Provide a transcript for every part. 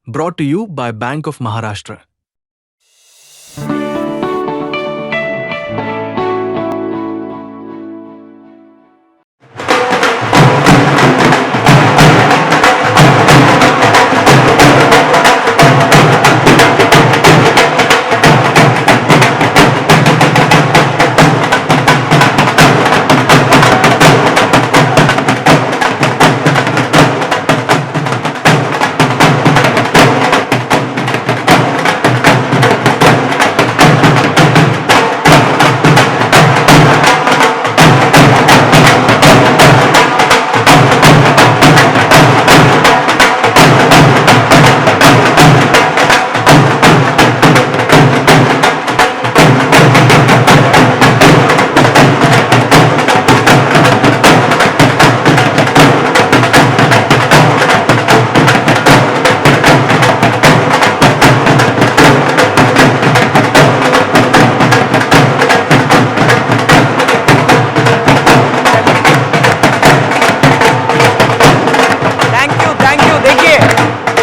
Brought to you by Bank of Maharashtra.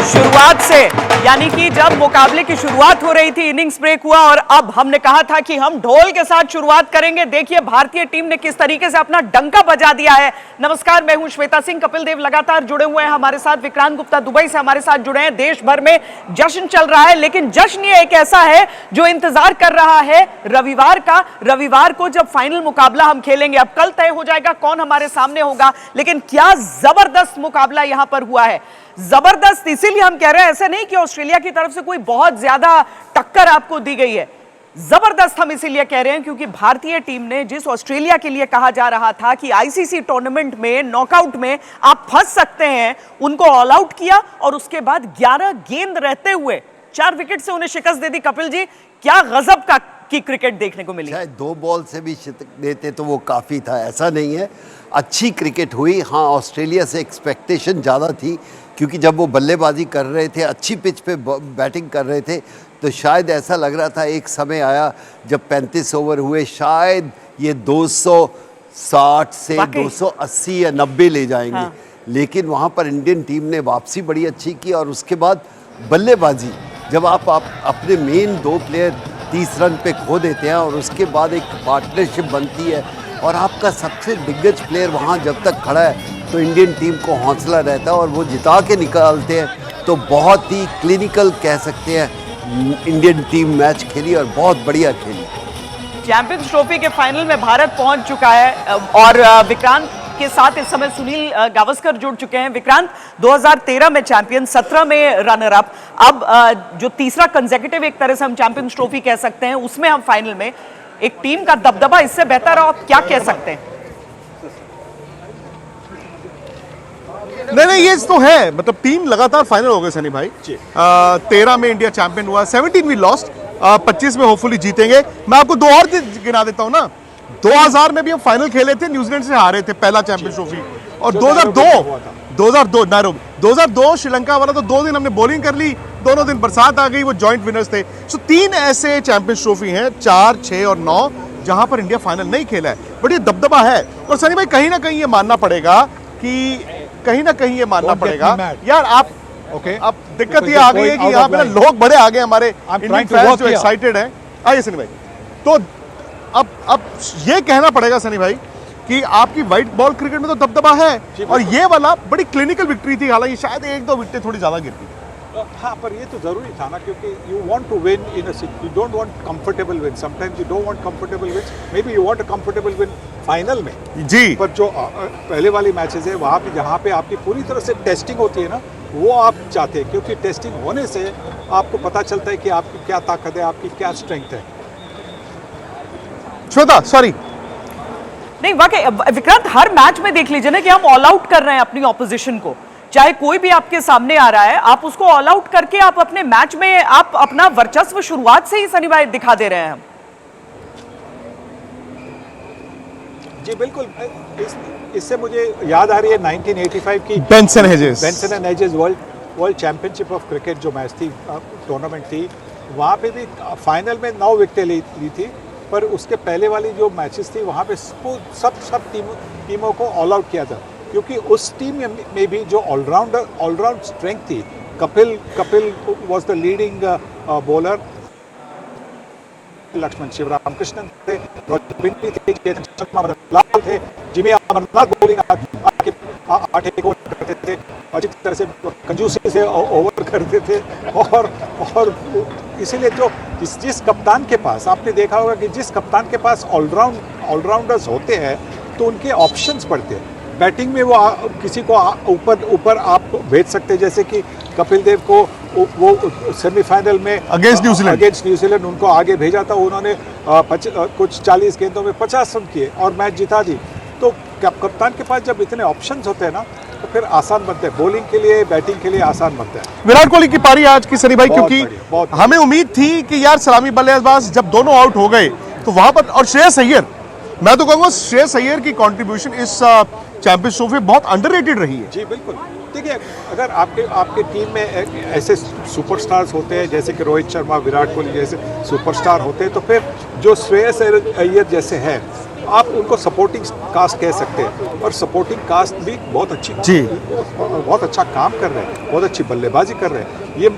शुरुआत से यानी कि जब मुकाबले की शुरुआत हो रही थी इनिंग्स ब्रेक हुआ और अब हमने कहा था कि हम ढोल के साथ शुरुआत करेंगे। देखिए भारतीय टीम ने किस तरीके से अपना डंका बजा दिया है। नमस्कार, मैं हूं श्वेता सिंह। कपिल देव लगातार जुड़े हुए हैं हमारे साथ। विक्रांत गुप्ता दुबई से हमारे साथ जुड़े हैं। देश भर में जश्न चल रहा है, लेकिन जश्न ये एक ऐसा है जो इंतजार कर रहा है रविवार का। रविवार को जब फाइनल मुकाबला हम खेलेंगे, अब कल तय हो जाएगा कौन हमारे सामने होगा, लेकिन क्या जबरदस्त मुकाबला यहां पर हुआ है। जबरदस्त इसीलिए हम कह रहे हैं, ऐसे नहीं कि ऑस्ट्रेलिया की तरफ से कोई बहुत ज्यादा टक्कर आपको दी गई है। जबरदस्त हम इसीलिए कह रहे हैं क्योंकि भारतीय टीम ने जिस ऑस्ट्रेलिया के लिए कहा जा रहा था कि आईसीसी टूर्नामेंट में नॉकआउट में आप फंस सकते हैं, उनको ऑल आउट किया और उसके बाद 11 गेंद रहते हुए 4 विकेट से उन्हें शिकस्त दे दी। कपिल जी, क्या गजब की क्रिकेट देखने को मिली। शायद 2 बॉल से भी शतक देते तो वो काफ़ी था, ऐसा नहीं है। अच्छी क्रिकेट हुई। हाँ, ऑस्ट्रेलिया से एक्सपेक्टेशन ज़्यादा थी क्योंकि जब वो बल्लेबाजी कर रहे थे, अच्छी पिच पे बैटिंग कर रहे थे, तो शायद ऐसा लग रहा था। एक समय आया जब 35 ओवर हुए, शायद ये 260 से 280 या 90 ले जाएंगे। हाँ। लेकिन वहाँ पर इंडियन टीम ने वापसी बड़ी अच्छी की और उसके बाद बल्लेबाजी, जब आप अपने मेन 2 प्लेयर 30 रन पे खो देते हैं और उसके बाद एक पार्टनरशिप बनती है और आपका सबसे दिग्गज प्लेयर वहाँ जब तक खड़ा है तो इंडियन टीम को हौसला रहता है और वो जिता के निकालते हैं। तो बहुत ही क्लिनिकल कह सकते हैं इंडियन टीम मैच खेली और बहुत बढ़िया खेली। चैंपियंस ट्रॉफी के फाइनल में भारत पहुंच चुका है और विक्रांत के साथ इस समय सुनील गावस्कर जुड़ चुके हैं। विक्रांत, 2013 में चैंपियन, 17 में रनर अप, अब जो तीसरा कंसेक्यूटिव एक तरह से हम चैंपियंस ट्रॉफी कह सकते हैं, उसमें हम फाइनल में एक टीम का दबदबा इससे बेहतर आप क्या कह सकते हैं? नहीं, ये तो है। मतलब टीम लगातार फाइनल हो गए सनी भाई। 13 में इंडिया चैंपियन हुआ, 17 वी लॉस्ट, 25 में होपफुली जीतेंगे। मैं आपको 2 और गिना देता हूं ना। 2000 में भी हम फाइनल खेले थे, न्यूजीलैंड से हारे थे पहला चैंपियंस ट्रॉफी। और 2002 श्रीलंका वाला तो 2 दिन हमने बॉलिंग कर ली, दोनों दिन बरसात आ गई, वो जॉइंट विनर्स थे। सो 3 ऐसे चैंपियंस ट्रॉफी हैं, 4, 6 और 9, जहां पर इंडिया फाइनल नहीं खेला है। बट ये दबदबा है। और सनी भाई, कहीं ना कहीं ये मानना पड़ेगा यार, आप अब दिक्कत ये आ गई है कि यहाँ पे ना लोग बड़े आ गए हमारे इंडियन फैंस जो एक्साइटेड हैं। आइए सनी भाई, तो अब ये कहना पड़ेगा सनी भाई कि आपकी व्हाइट बॉल क्रिकेट में तो दबदबा है और ये वाला बड़ी क्लिनिकल विक्ट्री थी। हालांकि शायद 1-2 विकेट थोड़ी ज्यादा गिरती। हाँ, पर ये तो जरूरी था ना, क्योंकि you want to win in a, you don't want comfortable win. Sometimes you don't want comfortable win, maybe you want a comfortable win final में जी। पर जो पहले वाली मैचेस है वहाँ पे, जहाँ पे आपकी पूरी तरह से टेस्टिंग होती है ना, वो आप चाहते हैं, क्योंकि टेस्टिंग होने से आपको पता चलता है कि आपकी क्या ताकत है, आपकी क्या स्ट्रेंथ है। श्वेता, सॉरी। नहीं, वाकई विक्रांत, हर मैच में देख लीजिए ना कि हम ऑल आउट कर रहे हैं अपनी ऑपोजिशन को। चाहे कोई भी आपके सामने आ रहा है, आप उसको ऑल आउट करके आप अपने मैच में आप अपना वर्चस्व शुरुआत से ही सनी भाई दिखा दे रहे हैं। जी बिल्कुल। इससे मुझे याद आ रही है 1985 की Benson hedges world championship of cricket जो मैच थी, टूर्नामेंट थी, वहाँ पे भी फाइनल में 9 विकेटें ली थी। पर उसके पहले वाली जो मैचेस थी वहाँ पे सब टीमों को ऑल आउट किया था, क्योंकि उस टीम में भी जो ऑलराउंड स्ट्रेंथ थी Kapil was the leading bowler. Laxman Sivaramakrishnan थे, रोजर बिन्नी थे, चेतन शर्मा, लाल थे, जिमी अमरनाथ बॉलिंग आके 8 ओवर करते थे, अच्छी तरह से कंजूसी से ओवर करते थे और इसीलिए जो जिस कप्तान के पास आपने देखा होगा कि जिस कप्तान के पास ऑलराउंडर्स होते हैं तो उनके ऑप्शंस पड़ते हैं। बैटिंग में वो किसी को ऊपर आप भेज सकते हैं, जैसे कि कपिल देव को वो सेमीफाइनल में अगेंस्ट न्यूजीलैंड उनको आगे भेजा था, उन्होंने कुछ 40 गेंदों में 50 रन किए और मैच जिता दी। तो कप्तान के पास जब इतने ऑप्शंस होते हैं ना तो फिर आसान बनते हैं, बॉलिंग के लिए बैटिंग के लिए आसान बनता है। विराट कोहली की पारी आज की सनी भाई, क्योंकि हमें उम्मीद थी कि यार सलामी बल्लेबाज जब दोनों आउट हो गए तो वहां पर, और श्रेयस अय्यर, मैं तो कहूंगा श्रेयस अय्यर की कंट्रीब्यूशन इस चैंपियंस ट्रॉफी में बहुत अंडररेटेड रही है। जी बिल्कुल, देखिए अगर आपके टीम में ऐसे सुपरस्टार्स होते हैं जैसे कि रोहित शर्मा, विराट कोहली जैसे सुपरस्टार होते हैं, तो फिर जो श्रेयस अय्यर जैसे हैं आप उनको सपोर्टिंग कास्ट कह सकते हैं, और सपोर्टिंग कास्ट भी बहुत अच्छा काम कर रहे हैं, बहुत अच्छी बल्लेबाजी कर रहे हैं। ये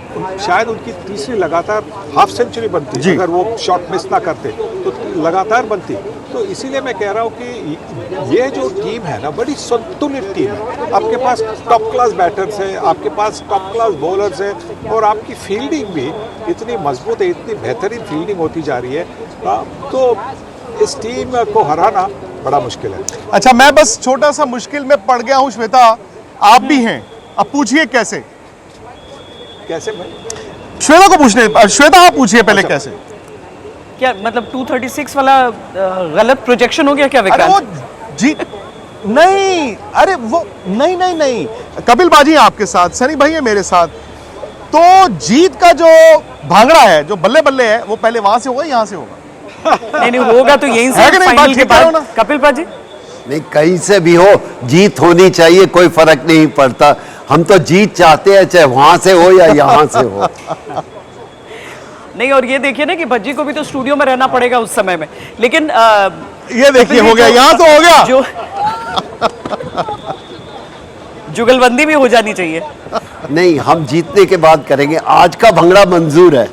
शायद उनकी तीसरी लगातार हाफ सेंचुरी बनती, अगर वो शॉट मिस ना करते तो लगातार बनती। तो इसीलिए मैं कह रहा हूँ कि ये जो टीम है ना, बड़ी संतुलित टीम है। आपके पास टॉप क्लास बैटर्स हैं, आपके पास टॉप क्लास बॉलर्स हैं, और आपकी फील्डिंग भी इतनी मजबूत है, इतनी बेहतरीन फील्डिंग होती जा रही है, तो इस टीम को हराना बड़ा मुश्किल है। अच्छा, मैं बस छोटा सा मुश्किल में पड़ गया हूँ श्वेता, आप भी हैं, अब पूछिए कैसे मैं श्वेता को पूछने, श्वेता आप पूछिए पहले। अच्छा। कैसे क्या मतलब 236 वाला गलत प्रोजेक्शन हो गया क्या अरे वो जीत नहीं, अरे वो नहीं, कपिल बाजी है आपके साथ, सनी भाई है मेरे साथ, तो जीत का जो भांगड़ा है, जो बल्ले बल्ले है, वो पहले वहां से होगा, यहाँ से होगा? नहीं होगा तो यहीं से फाइनल के बाद। कपिल पाजी नहीं, कहीं से भी हो जीत होनी चाहिए, कोई फर्क नहीं पड़ता। हम तो जीत चाहते हैं, चाहे वहां से हो या यहाँ से हो। नहीं, और ये देखिए ना कि भज्जी को भी तो स्टूडियो में रहना पड़ेगा उस समय में, लेकिन ये देखिए हो गया, यहाँ तो हो गया, जो जुगलबंदी भी हो जानी चाहिए। नहीं, हम जीतने के बाद करेंगे, आज का भंगड़ा मंजूर है,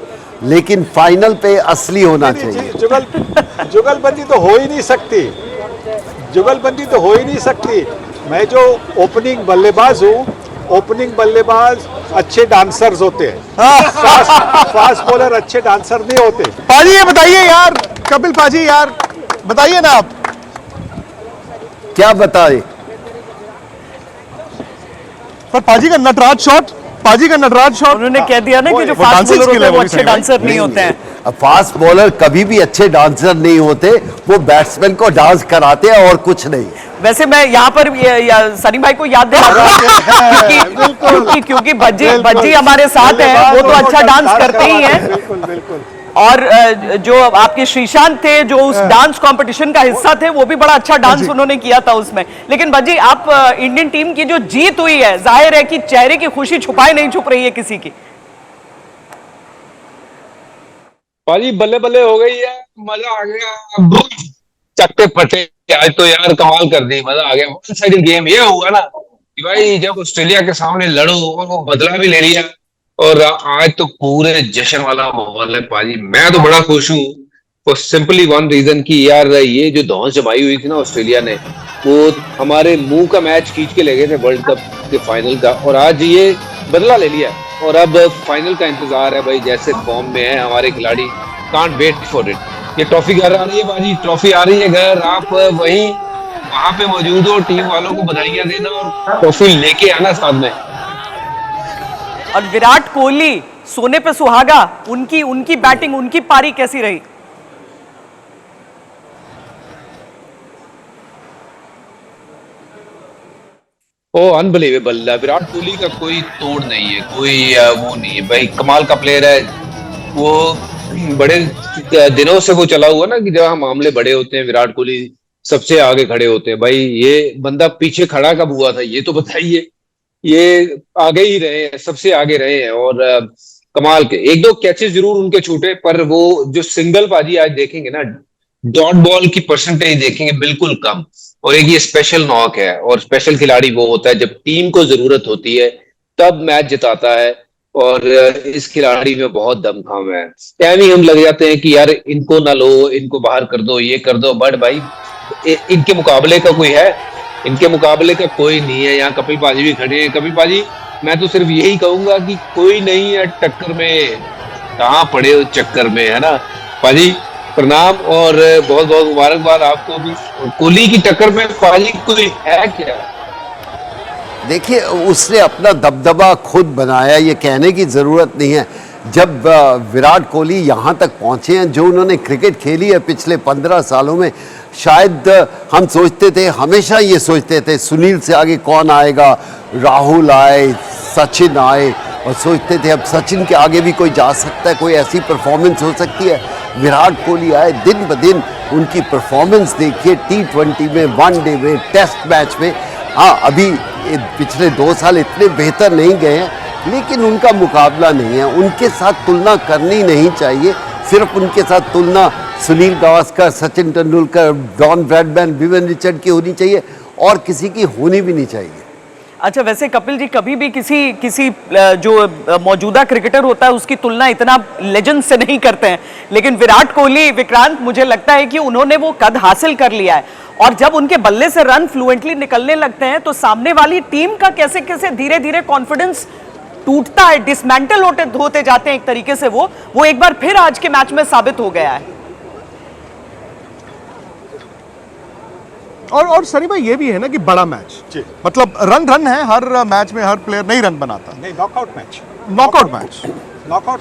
लेकिन फाइनल पे असली होना चाहिए। जुगलबंदी तो हो ही नहीं सकती, जुगलबंदी तो हो ही नहीं सकती। मैं जो ओपनिंग बल्लेबाज हूँ, ओपनिंग बल्लेबाज अच्छे डांसर्स होते हैं, फास्ट बॉलर अच्छे डांसर नहीं होते। पाजी ये बताइए यार, कपिल पाजी यार बताइए ना, आप क्या बताए? पर पाजी का नटराज शॉट, उन्होंने कह दिया ना कि जो फास्ट बॉलर होते हैं वो अच्छे डांसर नहीं होते हैं। फास्ट बॉलर कभी भी अच्छे डांसर नहीं होते, वो बैट्समैन को डांस कराते हैं और कुछ नहीं। वैसे मैं यहाँ पर सनी भाई को याद दिला क्योंकि भज्जी हमारे साथ हैं, वो तो अच्छा डांस करते ही हैं। बिल्कुल। और जो आपके श्रीशांत थे, जो उस डांस कंपटीशन का हिस्सा थे, वो भी बड़ा अच्छा डांस उन्होंने किया था उसमें। लेकिन भज्जी, आप इंडियन टीम की जो जीत हुई है, जाहिर है कि चेहरे की खुशी छुपाए नहीं छुप रही है किसी की। पाजी बल्ले बल्ले हो गई है, मजा आ गया, चट्टे पटे, आज तो यार कमाल कर दी, मजा आ गया। वन साइडेड गेम ये हुआ ना कि भाई जब ऑस्ट्रेलिया के सामने लड़ो और वो बदला भी ले लिया, और आज तो पूरे जश्न वाला माहौल है पाजी। मैं तो बड़ा खुश हूँ फॉर सिंपली वन रीजन कि यार ये जो धौंस जमाई हुई थी ना ऑस्ट्रेलिया ने, वो हमारे मुंह का मैच खींच के ले गए थे वर्ल्ड कप के फाइनल का, और आज ये बदला ले लिया, और अब फाइनल का इंतजार है भाई। जैसे फॉर्म में है हमारे खिलाड़ी, कांट वेट फॉर इट। ये ट्रॉफी घर आ रही है बाजी, ट्रॉफी आ रही है घर, आप वहां पे मौजूद हो, टीम वालों को बधाइयां देना और ट्रॉफी लेके आना साथ में। और विराट कोहली सोने पे सुहागा, उनकी बैटिंग, उनकी पारी कैसी रही? ओ अनबिलीवेबल, विराट कोहली का कोई तोड़ नहीं है, कोई वो नहीं है भाई, कमाल का प्लेयर है वो। बड़े दिनों से वो चला हुआ ना कि जब मामले बड़े होते हैं विराट कोहली सबसे आगे खड़े होते हैं। भाई ये बंदा पीछे खड़ा कब हुआ था ये तो बताइए, ये आगे ही रहे हैं, सबसे आगे रहे हैं, और कमाल के एक दो कैचेस जरूर उनके छूटे, पर वो जो सिंगल बाजी आज देखेंगे ना, डॉट बॉल की परसेंटेज देखेंगे बिल्कुल कम। और एक ये स्पेशल नॉक है, और स्पेशल खिलाड़ी वो होता है जब टीम को जरूरत होती है तब मैच जिताता है। और इस खिलाड़ी में बहुत दमखम है। टाइम ही हम लग जाते हैं कि यार इनको ना लो, इनको बाहर कर दो, ये कर दो, बट भाई इनके मुकाबले का कोई है? इनके मुकाबले का कोई नहीं है। यहाँ कपिल पाजी भी खड़े हैं। कपिल पाजी, मैं तो सिर्फ यही कहूंगा कि कोई नहीं है टक्कर में, कहाँ पड़े हो चक्कर में, है ना पाजी। प्रणाम और बहुत बहुत मुबारकबाद आपको भी। कोहली की टक्कर में पाजी कोई है क्या? देखिए, उसने अपना दबदबा खुद बनाया, ये कहने की ज़रूरत नहीं है। जब विराट कोहली यहाँ तक पहुँचे हैं, जो उन्होंने क्रिकेट खेली है पिछले 15 सालों में, शायद हम सोचते थे, हमेशा ये सोचते थे सुनील से आगे कौन आएगा, राहुल आए, सचिन आए, और सोचते थे अब सचिन के आगे भी कोई जा सकता है, कोई ऐसी परफॉर्मेंस हो सकती है। विराट कोहली आए, दिन ब दिन उनकी परफॉर्मेंस देखिए, T20 में, वनडे में, टेस्ट मैच में। हाँ, अभी पिछले 2 साल इतने बेहतर नहीं गए हैं, लेकिन उनका मुकाबला नहीं है। उनके साथ तुलना करनी नहीं चाहिए। सिर्फ उनके साथ तुलना Sunil Gavaskar, Sachin Tendulkar, Don Bradman, Vivian Richard की होनी चाहिए, और किसी की होनी भी नहीं चाहिए। अच्छा, वैसे कपिल जी कभी भी किसी जो मौजूदा क्रिकेटर होता है उसकी तुलना इतना लेजेंड से नहीं करते हैं, लेकिन विराट कोहली, विक्रांत, मुझे लगता है कि उन्होंने वो कद हासिल कर लिया है, और जब उनके बल्ले से रन फ्लुएंटली निकलने लगते हैं तो सामने वाली टीम का कैसे कैसे धीरे धीरे कॉन्फिडेंस टूटता है, डिसमेंटल होते जाते हैं एक तरीके से। वो एक बार फिर आज के मैच में साबित हो गया है। और सनी भाई, ये भी है ना कि बड़ा मैच, मतलब रन है हर मैच में, हर प्लेयर नहीं रन बनाता। नहीं, नॉकआउट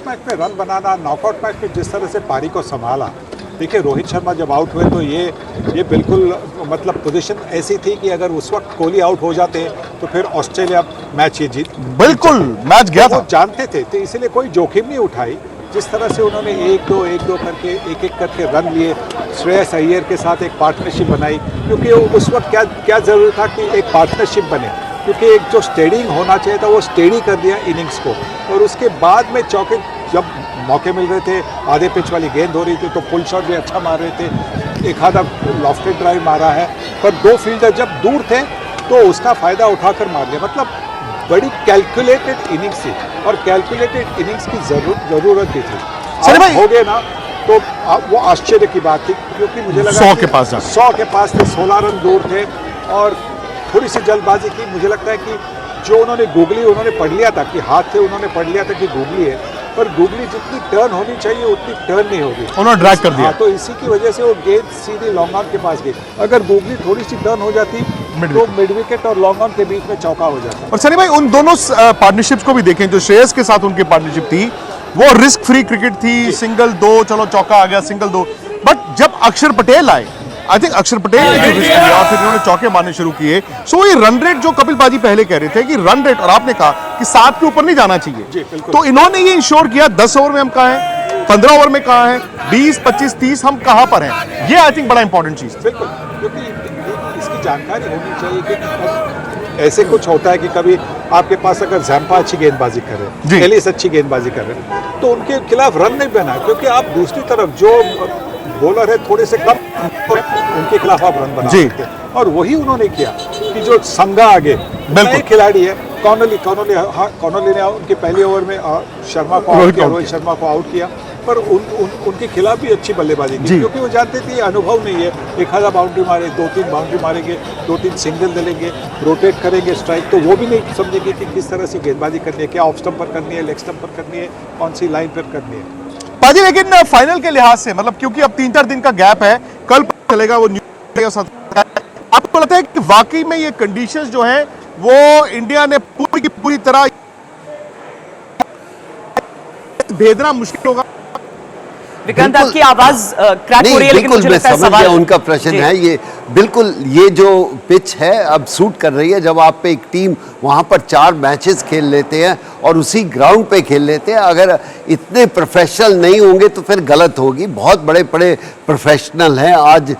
मैच में रन बनाना, नॉकआउट मैच में जिस तरह से पारी को संभाला। देखिए, रोहित शर्मा जब आउट हुए तो ये बिल्कुल मतलब पोजीशन ऐसी थी कि अगर उस वक्त कोहली आउट हो जाते तो फिर ऑस्ट्रेलिया मैच ये जीत, बिल्कुल मैच गया था, जानते थे। तो इसलिए कोई जोखिम नहीं उठाई। जिस तरह से उन्होंने 1-2 करके एक करके रन लिए, श्रेयस अय्यर के साथ एक पार्टनरशिप बनाई, क्योंकि उस वक्त क्या जरूरी था कि एक पार्टनरशिप बने, क्योंकि एक जो स्टेडिंग होना चाहिए था वो स्टेडी कर दिया इनिंग्स को। और उसके बाद में चौके जब मौके मिल रहे थे, आधे पिच वाली गेंद हो रही थी तो पुल शॉट भी अच्छा मार रहे थे, एक आधा लॉफ्टेड ड्राइव मारा है, पर 2 फील्डर जब दूर थे तो उसका फ़ायदा उठाकर मार लिया। मतलब बड़ी कैलकुलेटेड इनिंग्स थी, और कैलकुलेटेड इनिंग्स की जरूरत भी थी। सर भाई हो गए ना तो वो आश्चर्य की बात थी, क्योंकि मुझे लगा 100 के पास थे, 16 रन दूर थे, और थोड़ी सी जल्दबाजी की। मुझे लगता है कि जो उन्होंने पढ़ लिया था कि हाथ से उन्होंने पढ़ लिया था कि गूगली है, पर गूगली जितनी टर्न होनी चाहिए उतनी टर्न नहीं होगी, उन्होंने ड्रैग कर दिया। तो इसी की वजह से वो गेंद सीधी लॉन्ग ऑन के पास गई। अगर गूगली थोड़ी सी टर्न हो जाती तो मिड विकेट और लॉन्ग ऑन के बीच में चौका हो जाता। और सनी भाई, उन दोनों पार्टनरशिप्स को भी देखें, जो श्रेयस के साथ उनकी पार्टनरशिप थी वो रिस्क फ्री क्रिकेट थी, सिंगल 2, चलो चौका आ गया, सिंगल 2। बट जब अक्षर पटेल आए, आई थिंक अक्षर पटेल ने जो रिस्क लिया, फिर उन्होंने चौके मारने शुरू किए। सो ये रन रेट जो कपिल पाजी पहले कह रहे थे कि रन रेट, और आपने कहा कि 7 के ऊपर नहीं जाना चाहिए, तो इन्होंने ये इंश्योर किया 10 ओवर में हम कहाँ हैं, 15 ओवर में कहाँ हैं, 20, 25, 30 हम कहाँ पर हैं। ये आई थिंक बड़ा इंपॉर्टेंट चीज। बिल्कुल, क्योंकि इसकी जानकारी होनी चाहिए कि ऐसे कुछ होता है कि कभी आपके पास अगर जैम्पा अच्छी गेंदबाजी कर रहे हैं, एलिस अच्छी गेंदबाजी कर रहे हैं, तो उनके खिलाफ रन नहीं बना, क्योंकि आप दूसरी तरफ जो बॉलर है थोड़े से कम, उनके खिलाफ आप रन बना सकते हैं। और वही उन्होंने किया कि जो संगा आगे नए खिलाड़ी है, कॉनोली ने उनके पहले ओवर में शर्मा को आउट किया, रोहित शर्मा को आउट किया, पर उनके खिलाफ भी अच्छी बल्लेबाजी की, क्योंकि वो जानते थे अनुभव नहीं है। एक आधा बाउंड्री मारे, 2-3 बाउंड्री मारेंगे, 2-3 सिंगल डालेंगे, रोटेट करेंगे स्ट्राइक, तो वो भी नहीं समझेंगे कि किस तरह से गेंदबाजी करनी है, क्या ऑफ स्टंप पर करनी है, लेग स्टंप पर करनी है, कौन सी लाइन पर करनी है। पाजी, लेकिन फाइनल के लिहाज से, मतलब क्योंकि अब 3-4 दिन का गैप है, कल चलेगा वो आपको लगता है कि वाकई में ये कंडीशंस जो हैं वो इंडिया ने पूरी की पूरी तरह भेजना मुश्किल होगा? विक्रांत, आपकी आवाज क्रैक हो रही है, लेकिन मुझे लगता है सवाल उनका प्रश्न है ये। बिल्कुल, ये जो पिच है अब सूट कर रही है। जब आप पे एक टीम वहाँ पर 4 मैचेस खेल लेते हैं और उसी ग्राउंड पे खेल लेते हैं, अगर इतने प्रोफेशनल नहीं होंगे तो फिर गलत होगी। बहुत बड़े बड़े प्रोफेशनल हैं आज,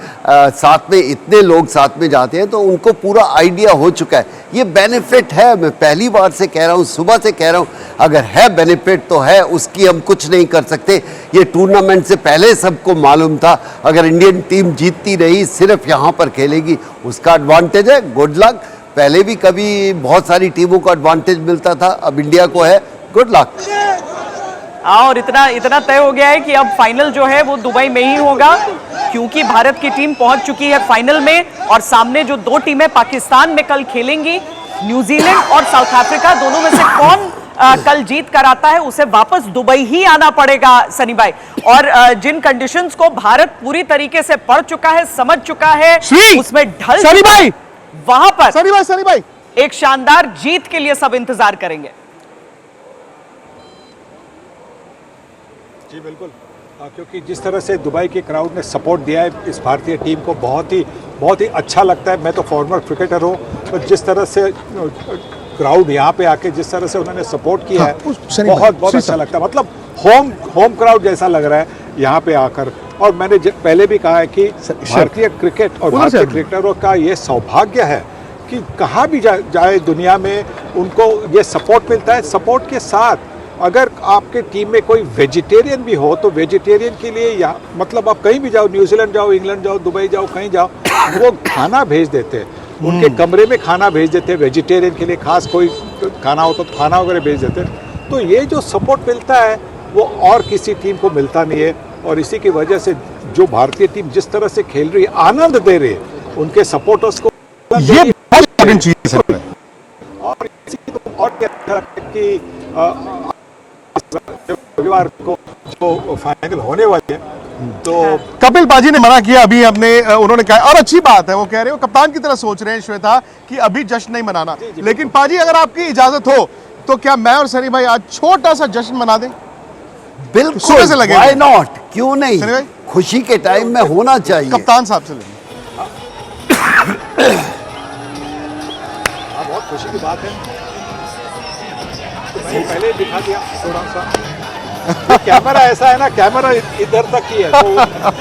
साथ में इतने लोग साथ में जाते हैं, तो उनको पूरा आइडिया हो चुका है। ये बेनिफिट है, मैं पहली बार से कह रहा हूँ, सुबह से कह रहा हूँ, अगर है बेनिफिट तो है, उसकी हम कुछ नहीं कर सकते। ये टूर्नामेंट से पहले सबको मालूम था, अगर इंडियन टीम जीतती रही, सिर्फ यहाँ पर खेलेगी, उसका एडवांटेज है। Good luck. पहले भी कभी बहुत सारी टीमों को एडवांटेज मिलता था, अब इंडिया को है, गुड लक। और इतना तय हो गया है कि अब फाइनल जो है वो दुबई में ही होगा, क्योंकि भारत की टीम पहुंच चुकी है फाइनल में और सामने जो दो टीमें पाकिस्तान में कल खेलेंगी, न्यूजीलैंड और साउथ अफ्रीका, दोनों में से कौन कल जीत कर आता है उसे वापस दुबई ही आना पड़ेगा सनी भाई। और जिन कंडीशंस को भारत पूरी तरीके से पढ़ चुका है, समझ चुका है, उसमें ढल सनी भाई, वहां पर सनी भाई एक शानदार जीत के लिए सब इंतजार करेंगे। जी बिल्कुल, क्योंकि जिस तरह से दुबई के क्राउड ने सपोर्ट दिया है इस भारतीय टीम को, बहुत ही अच्छा लगता है। मैं तो फॉर्मर क्रिकेटर हूँ, तो जिस तरह से क्राउड यहाँ पे आके जिस तरह से उन्होंने सपोर्ट किया है, बहुत अच्छा लगता है। मतलब होम क्राउड जैसा लग रहा है यहाँ पे आकर। और मैंने पहले भी कहा है कि भारतीय क्रिकेट और भारतीय क्रिकेटरों का ये सौभाग्य है कि कहाँ भी जाए दुनिया में उनको ये सपोर्ट मिलता है। सपोर्ट के साथ अगर आपके टीम में कोई वेजिटेरियन भी हो तो वेजिटेरियन के लिए या मतलब आप कहीं भी जाओ, न्यूजीलैंड जाओ, इंग्लैंड जाओ, दुबई जाओ, कहीं जाओ, वो खाना भेज देते हैं, उनके कमरे में खाना भेज देते हैं वेजिटेरियन के लिए। खास कोई खाना हो तो खाना वगैरह भेज देते हैं। तो ये जो सपोर्ट मिलता है वो और किसी टीम को मिलता नहीं है। और इसी की वजह से जो भारतीय टीम जिस तरह से खेल रही है, आनंद दे रही है उनके सपोर्टर्स को, ये बहुत इम्पोर्टेंट चीज है। और इसी को और क्या अच्छा लगता है कि रविवार को जो फाइनल होने वाली है, तो कपिल पाजी ने मना किया अभी अपने, उन्होंने कहा, और अच्छी बात है, वो कह रहे हो कप्तान की तरह सोच रहे हैं श्वेता कि अभी जश्न नहीं मनाना। लेकिन पाजी अगर आपकी इजाजत हो तो क्या मैं और सनी भाई आज छोटा सा जश्न मना दें? बिल्कुल, सुबह से लगे, व्हाई नॉट, क्यों नहीं, सनी भाई? खुशी के टाइम में होना चाहिए। कप्तान साहब से लेंगे। बहुत खुशी की बात है। तो मैंने पहले ही दिखा दिया थोड़ा सा, तो कैमरा ऐसा है ना, कैमरा इधर तक ही है,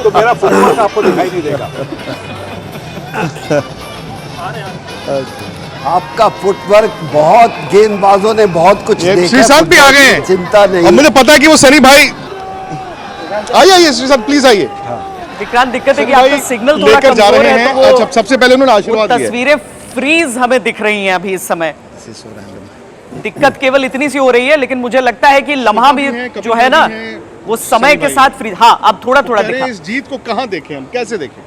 तो मेरा फुटबॉल आपको दिखाई नहीं देगा। आपका फुटवर्क, बहुत गेंदबाजों ने बहुत कुछ देखा। श्री साहब भी आ गए हैं, चिंता नहीं। अब मुझे पता है कि वो सनी भाई, आइए श्री साहब प्लीज आइए। विक्रांत, दिक्कत है कि आपका सिग्नल थोड़ा लेकर जा कमजोर रहे है, हैं। तो वो अच्छा, सबसे पहले उन्होंने आशीर्वाद दिया। तस्वीरें फ्रीज हमें दिख रही हैं अभी इस समय। दिक्कत केवल इतनी सी हो रही है, लेकिन मुझे लगता है कि लम्हा भी जो है ना वो समय के साथ फ्रीज, हाँ अब थोड़ा दिखा। इस जीत को कहाँ देखें हम, कैसे देखें?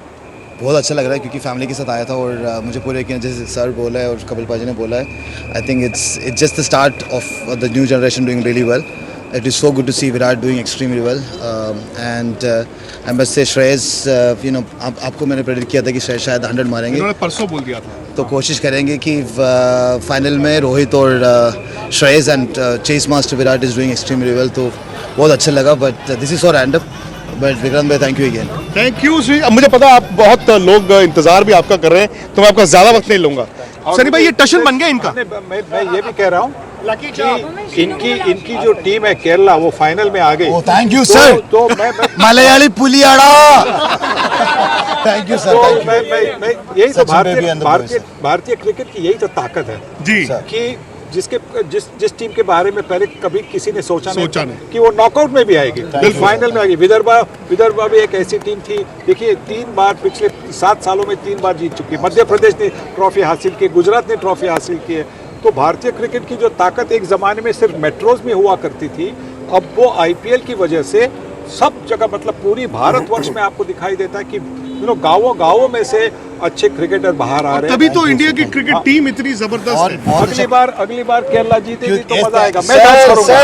बहुत अच्छा लग रहा है क्योंकि फैमिली के साथ आया था और मुझे पूरे यकीन है, जैसे सर बोला है और कपिल पाजी ने बोला है, I think it's just the start of the new generation doing really well. It is so good to see Virat doing extremely well, and I must say Shreyas, आपको मैंने प्रेडिक्ट किया था कि श्रेयस शायद 100 मारेंगे, इन्होंने परसों बोल दिया था। तो कोशिश करेंगे कि फाइनल में रोहित और Shreyas and chess master Virat is doing extremely well, तो बहुत अच्छा लगा। But this is so random, but Vikrant भाई thank you again. Thank you Shri. अब मुझे पता है आप बहुत लोग इंतजार भी आपका कर रहे हैं, तो मैं आपका ज्यादा वक्त नहीं लूंगा। सनी भाई, ये टशन बन गया इनका। मैं ये भी कह रहा हूँ कि इनकी जो टीम है केरला, वो फाइनल में आ गई। Thank you sir. तो मैं मलयाली पुलियाड़ा। Thank you sir. मैं यही तो भारतीय क्रिकेट की यही तो ताकत है जी, कि जिस टीम के बारे में पहले कभी किसी ने सोचा नहीं कि वो नॉकआउट में भी आएगी, फाइनल में आएगी। विदर्भा भी एक ऐसी टीम थी, देखिए 3 बार पिछले 7 सालों में 3 बार जीत चुकी है। मध्य प्रदेश ने ट्रॉफी हासिल की, गुजरात ने ट्रॉफी हासिल की है। तो भारतीय क्रिकेट की जो ताकत एक ज़माने में सिर्फ मेट्रोज में हुआ करती थी, अब वो आईपीएल की वजह से सब जगह, मतलब पूरी भारतवर्ष में आपको दिखाई देता है कि गाँवों में से अच्छे क्रिकेटर बाहर आ रहे हैं। तभी तो इंडिया की क्रिकेट टीम इतनी जबरदस्त है। अगली बार केरला जीतेगी तो मजा आएगा। मैं डांस करूंगा।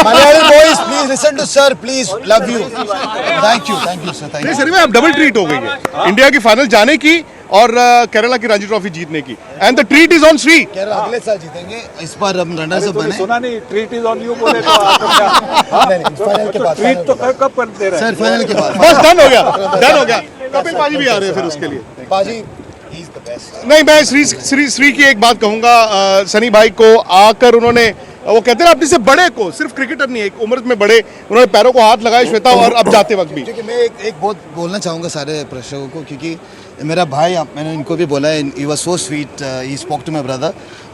Malayali boys please listen to sir, please love you. Thank you sir, thank you. Sir में अब डबल ट्रीट हो गई है, इंडिया की फाइनल जाने की और केरला की रणजी ट्रॉफी जीतने की, and the treat is on Shri. Kerala अगले साल जीतेंगे, इस बार हम रनर्स अप बने। सुना नहीं, ट्रीट इज ऑन यू बोले तो फाइनल के बाद, ट्रीट तो कब करते रहे सर फाइनल के बाद बस डन हो गया। कपिल पाजी भी आ रहे हैं फिर उसके लिए। पाजी ही इज द बेस्ट। नहीं, मैं श्री की एक बात कहूंगा, सनी भाई को आकर उन्होंने, वो कहते हैं अपने से बड़े को, सिर्फ क्रिकेटर नहीं, एक उम्र में बड़े, उन्होंने पैरों को हाथ लगाए श्वेता, और अब जाते वक्त भी। क्योंकि मैं एक बहुत बोलना चाहूँगा सारे प्रेक्षकों को, क्योंकि मेरा भाई, मैंने इनको भी बोला है, he was so sweet, he spoke to my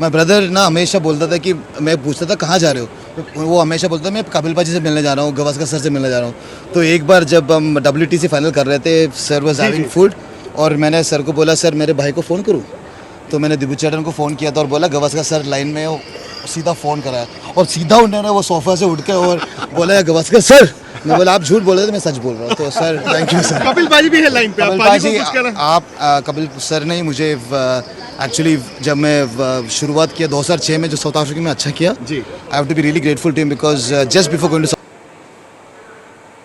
brother ना, हमेशा बोलता था कि मैं पूछता था कहाँ जा रहे हो, तो वो हमेशा बोलता था मैं कपिल पाजी से मिलने जा रहा हूँ, गवास्कर सर से मिलने जा रहा हूँ। तो एक बार जब हम WTC फाइनल कर रहे थे, सर वाज हैविंग फूड, और मैंने सर को बोला सर मेरे भाई को फ़ोन करूँ, तो मैंने दिबू चैटन को फ़ोन किया था और बोला गवास्कर सर लाइन में हो, सीधा फ़ोन कराया और सीधा उन्होंने वो सोफ़ा से उठ के और बोला गवास्कर सर। मैं बोला आप झूठ बोल रहे थे, मैं सच बोल रहा हूँ। तो sir thank you sir. Kapil पाजी भी है लाइन पे, कपिल पाजी आप कपिल सर ने मुझे एक्चुअली जब मैं शुरुआत किया 2006 में जो साउथ अफ्रीका में अच्छा किया, जी I have to be really grateful to him because just before going to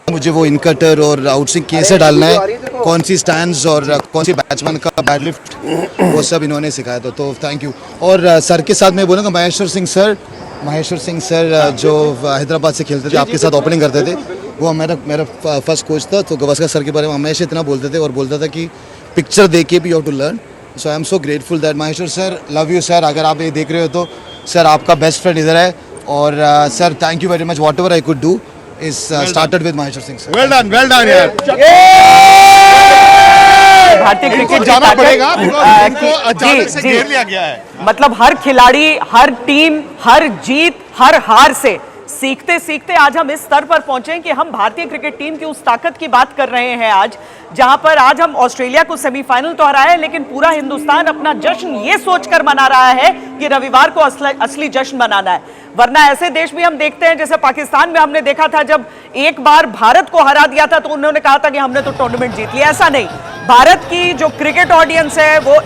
मुझे वो इनकटर और आउटस्विंग कैसे डालना है, कौन सी स्टैंड्स और कौन सी बैट्समैन का बैट लिफ्ट, वो सब इन्होंने सिखाया था। तो थैंक यू। और सर के साथ मैं बोलूँगा महेश्वर सिंह सर जो हैदराबाद से खेलते थे, आपके साथ ओपनिंग करते थे, वो मेरा फर्स्ट कोच था। तो गवास्कर सर के बारे में हमेशा इतना बोलते थे और बोलता था कि पिक्चर देख के भी you have to learn. So I am so grateful that Maheshwar sir, love you sir. अगर आप ये देख रहे हो तो सर आपका बेस्ट फ्रेंड इधर है। और sir thank you very much, what ever I could do is started with Maheshwar Singh sir. Well done यार। भारतीय क्रिकेट जाना पड़ेगा इनको अचानक से घेर लिया गया है। मतलब हर खिलाड़ी, हर टीम, हर जीत, हर हार से सीखते सीखते आज हम इस स्तर पर पहुंचे हैं कि हम भारतीय क्रिकेट टीम की उस ताकत की बात कर रहे हैं आज, जहां पर आज हम ऑस्ट्रेलिया को सेमीफाइनल तो हराया है, लेकिन पूरा हिंदुस्तान अपना जश्न ये सोचकर मना रहा है कि रविवार को असली जश्न मनाना है। वरना ऐसे देश भी हम देखते हैं, जैसे पाकिस्तान में हमने देखा था जब एक बार भारत को हरा दिया था तो उन्होंने कहा था कि हमने तो टूर्नामेंट जीत लिया। ऐसा नहीं, भारत की जो क्रिकेट ऑडियंस है वो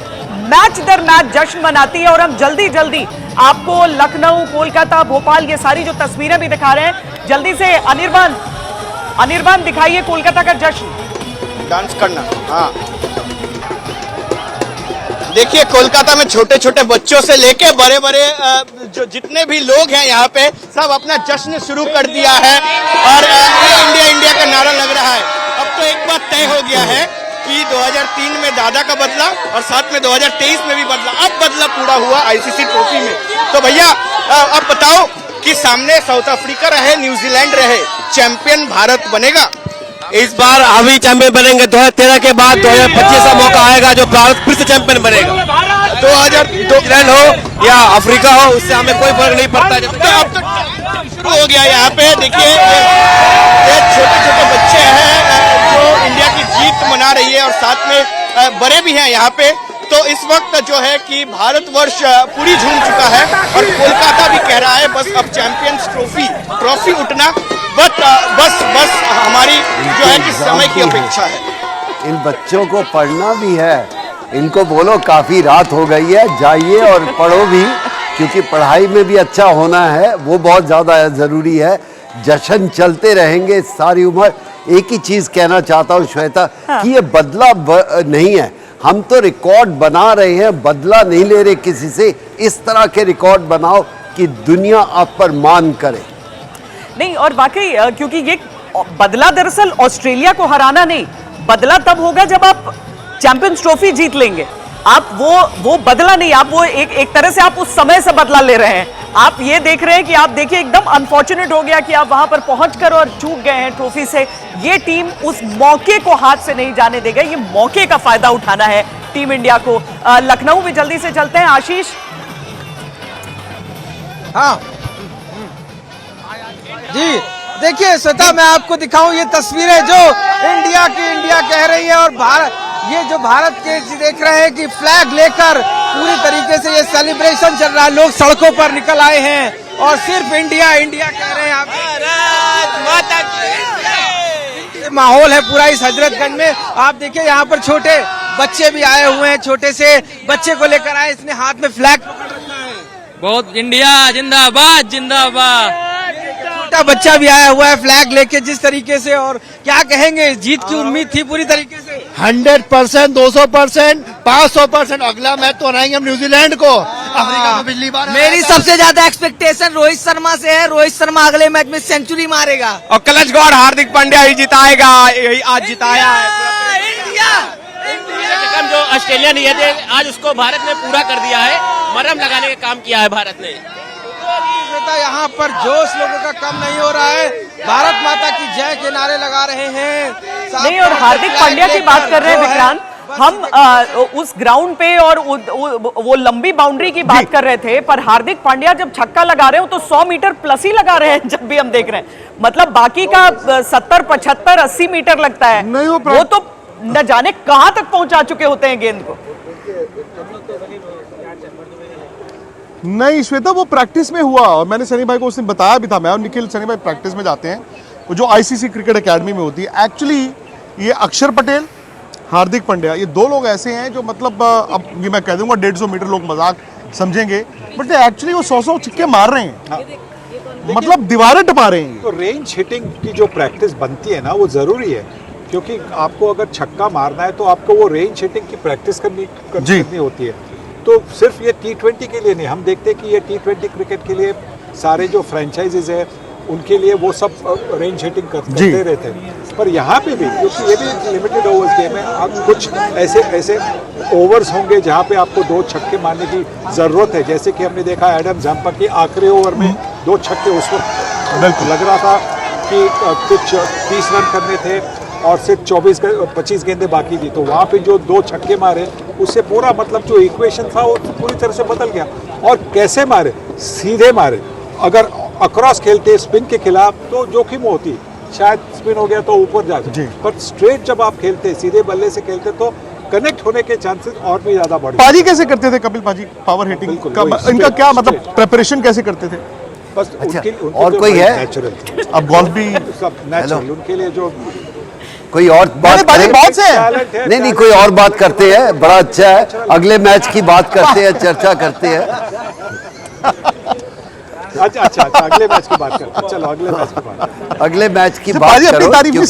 मैच दर मैच जश्न मनाती है। और हम जल्दी जल्दी आपको लखनऊ, कोलकाता, भोपाल ये सारी जो तस्वीरें भी दिखा रहे हैं। जल्दी से अनिर्बान दिखाइए कोलकाता का जश्न। डांस करना, हाँ देखिए कोलकाता में छोटे छोटे बच्चों से लेके बड़े बड़े जो जितने भी लोग हैं यहाँ पे सब अपना जश्न शुरू कर दिया है। और इंडिया इंडिया का नारा लग रहा है। अब तो एक बात तय हो गया है कि 2003 में दादा का बदला और साथ में 2023 में भी बदला, अब बदला पूरा हुआ आईसीसी ट्रॉफी में। तो भैया अब बताओ कि सामने साउथ अफ्रीका रहे, न्यूजीलैंड रहे, चैंपियन भारत बनेगा? इस बार हम ही चैंपियन बनेंगे। 2013 के बाद 2025 का मौका आएगा जो भारत फिर से चैंपियन बनेगा। 2002 हो या अफ्रीका हो, उससे हमें कोई फर्क नहीं पड़ता। अब तो शुरू हो गया यहाँ पे देखिए, ये छोटे छोटे बच्चे हैं जो इंडिया की जीत मना रही है और साथ में बड़े भी हैं यहाँ पे। तो इस वक्त जो है कि भारतवर्ष पूरी झूम चुका है और कोलकाता भी कह रहा है बस अब चैंपियंस ट्रॉफी उठना बस हमारी जो है कि समय की अपेक्षा है। इन बच्चों को पढ़ना भी है, इनको बोलो काफ़ी रात हो गई है, जाइए और पढ़ो भी, क्योंकि पढ़ाई में भी अच्छा होना है, वो बहुत ज़्यादा ज़रूरी है। जश्न चलते रहेंगे सारी उम्र। एक ही चीज़ कहना चाहता हूँ श्वेता, कि ये बदला नहीं है, हम तो रिकॉर्ड बना रहे हैं, बदला नहीं ले रहे किसी से। इस तरह के रिकॉर्ड बनाओ कि दुनिया आप पर मान करे। नहीं, और वाकई क्योंकि ये बदला दरअसल ऑस्ट्रेलिया को हराना नहीं, बदला तब होगा जब आप चैंपियंस ट्रॉफी जीत लेंगे। आप वो बदला नहीं, आप वो एक तरह से आप उस समय से बदला ले रहे हैं। आप ये देख रहे हैं कि आप देखिए एकदम अनफॉर्चुनेट हो गया कि आप वहां पर पहुंचकर और चूक गए हैं ट्रॉफी से। ये टीम उस मौके को हाथ से नहीं जाने देगा, ये मौके का फायदा उठाना है टीम इंडिया को। लखनऊ में जल्दी से चलते हैं, आशीष। हाँ जी, देखिए श्वेता, मैं आपको दिखाऊं ये तस्वीरें जो इंडिया कह रही है। और ये जो भारत के देख रहे हैं कि फ्लैग लेकर पूरी तरीके से ये सेलिब्रेशन चल रहा है, लोग सड़कों पर निकल आए हैं और सिर्फ इंडिया कह रहे हैं। आप माता की माहौल है पूरा इस हजरतगंज में। आप देखिए यहाँ पर छोटे बच्चे भी आए हुए हैं, छोटे से बच्चे को लेकर आए, इसने हाथ में फ्लैग पकड़ रखा है। बहुत इंडिया जिंदाबाद जिंदाबाद। छोटा बच्चा भी आया हुआ है फ्लैग लेके जिस तरीके से। और क्या कहेंगे, जीत की उम्मीद थी पूरी तरीके से? 100%, 200%, 500%। अगला मैच तो हराएंगे हम न्यूजीलैंड को। अफ्रीका को पिछली बार मेरी सबसे ज्यादा एक्सपेक्टेशन रोहित शर्मा से है। रोहित शर्मा अगले मैच में सेंचुरी मारेगा और क्लच गॉड हार्दिक पांड्या ही जिताएगा। आज जिताया है इंडिया। जो ऑस्ट्रेलिया नहीं है आज उसको भारत ने पूरा कर दिया है, मरहम लगाने का काम किया है भारत ने। यहाँ पर जोश लोगों का कम नहीं हो रहा है, भारत माता की जय के नारे लगा रहे हैं। नहीं, और हार्दिक पांड्या की बात कर रहे हैं विक्रांत, हम उस ग्राउंड पे और वो लंबी बाउंड्री की बात कर रहे थे, पर हार्दिक पांड्या जब छक्का लगा रहे हो तो 100 मीटर प्लस ही लगा रहे हैं जब भी हम देख रहे हैं। मतलब बाकी का 70, 75, 80 मीटर लगता है, वो तो न जाने कहां तक पहुंचा चुके होते हैं गेंद को। नहीं श्वेता, वो प्रैक्टिस में हुआ और मैंने सनी भाई को उस दिन बताया भी था। मैं और निखिल, सनी भाई प्रैक्टिस में जाते हैं, वो जो आईसीसी क्रिकेट एकेडमी में होती है। एक्चुअली ये अक्षर पटेल, हार्दिक पांड्या, ये दो लोग ऐसे हैं जो मतलब अब ये मैं कह दूंगा 150 मीटर लोग मजाक समझेंगे, बट एक्चुअली वो 100 छक्के मार रहे हैं, मतलब दीवारें टपा रहे हैं। तो रेंज हिटिंग की जो प्रैक्टिस बनती है ना, वो जरूरी है, क्योंकि आपको अगर छक्का मारना है तो आपको वो रेंज हिटिंग की प्रैक्टिस करनी होती है। तो सिर्फ ये T20 के लिए नहीं, हम देखते हैं कि ये T20 क्रिकेट के लिए सारे जो फ्रेंचाइजीज है उनके लिए वो सब रेंज हिटिंग करते रहते हैं। पर यहाँ पे भी, क्योंकि ये भी लिमिटेड ओवर्स गेम है, अब कुछ ऐसे ओवर्स होंगे जहाँ पे आपको 2 छक्के मारने की ज़रूरत है। जैसे कि हमने देखा एडम जम्पा की आखिरी ओवर में 2 छक्के, उस वक्त लग रहा था कि कुछ 30 रन करने थे और सिर्फ 25 गेंदें बाकी थी, तो वहाँ पे जो 2 छक्के मारे उससे पूरा मतलब जो इक्वेशन था वो पूरी तरह से बदल गया। और कैसे मारे? सीधे मारे। अगर अक्रॉस खेलते स्पिन के खिलाफ तो जोखिम होती, शायद स्पिन हो गया तो ऊपर जाते, पर स्ट्रेट जब आप खेलते, सीधे बल्ले से खेलते, तो कनेक्ट होने के चांसेस और भी ज्यादा बढ़। पाजी कैसे करते थे कपिल पाजी पावर हिटिंग का? इनका क्या मतलब प्रिपरेशन कैसे करते थे? बस अच्छा, और कोई है? नेचुरल, अब गोल्फ भी सब नेचुरल, उनके लिए जो कोई और बात करें? बहुत से नहीं, कोई और बात करते हैं, बड़ा अच्छा है। अगले मैच की बात करते हैं, चर्चा करते हैं। अच्छा, अगले मैच की बात करते हैं। चलो अगले मैच की बात, अगले मैच की बात करो, क्योंकि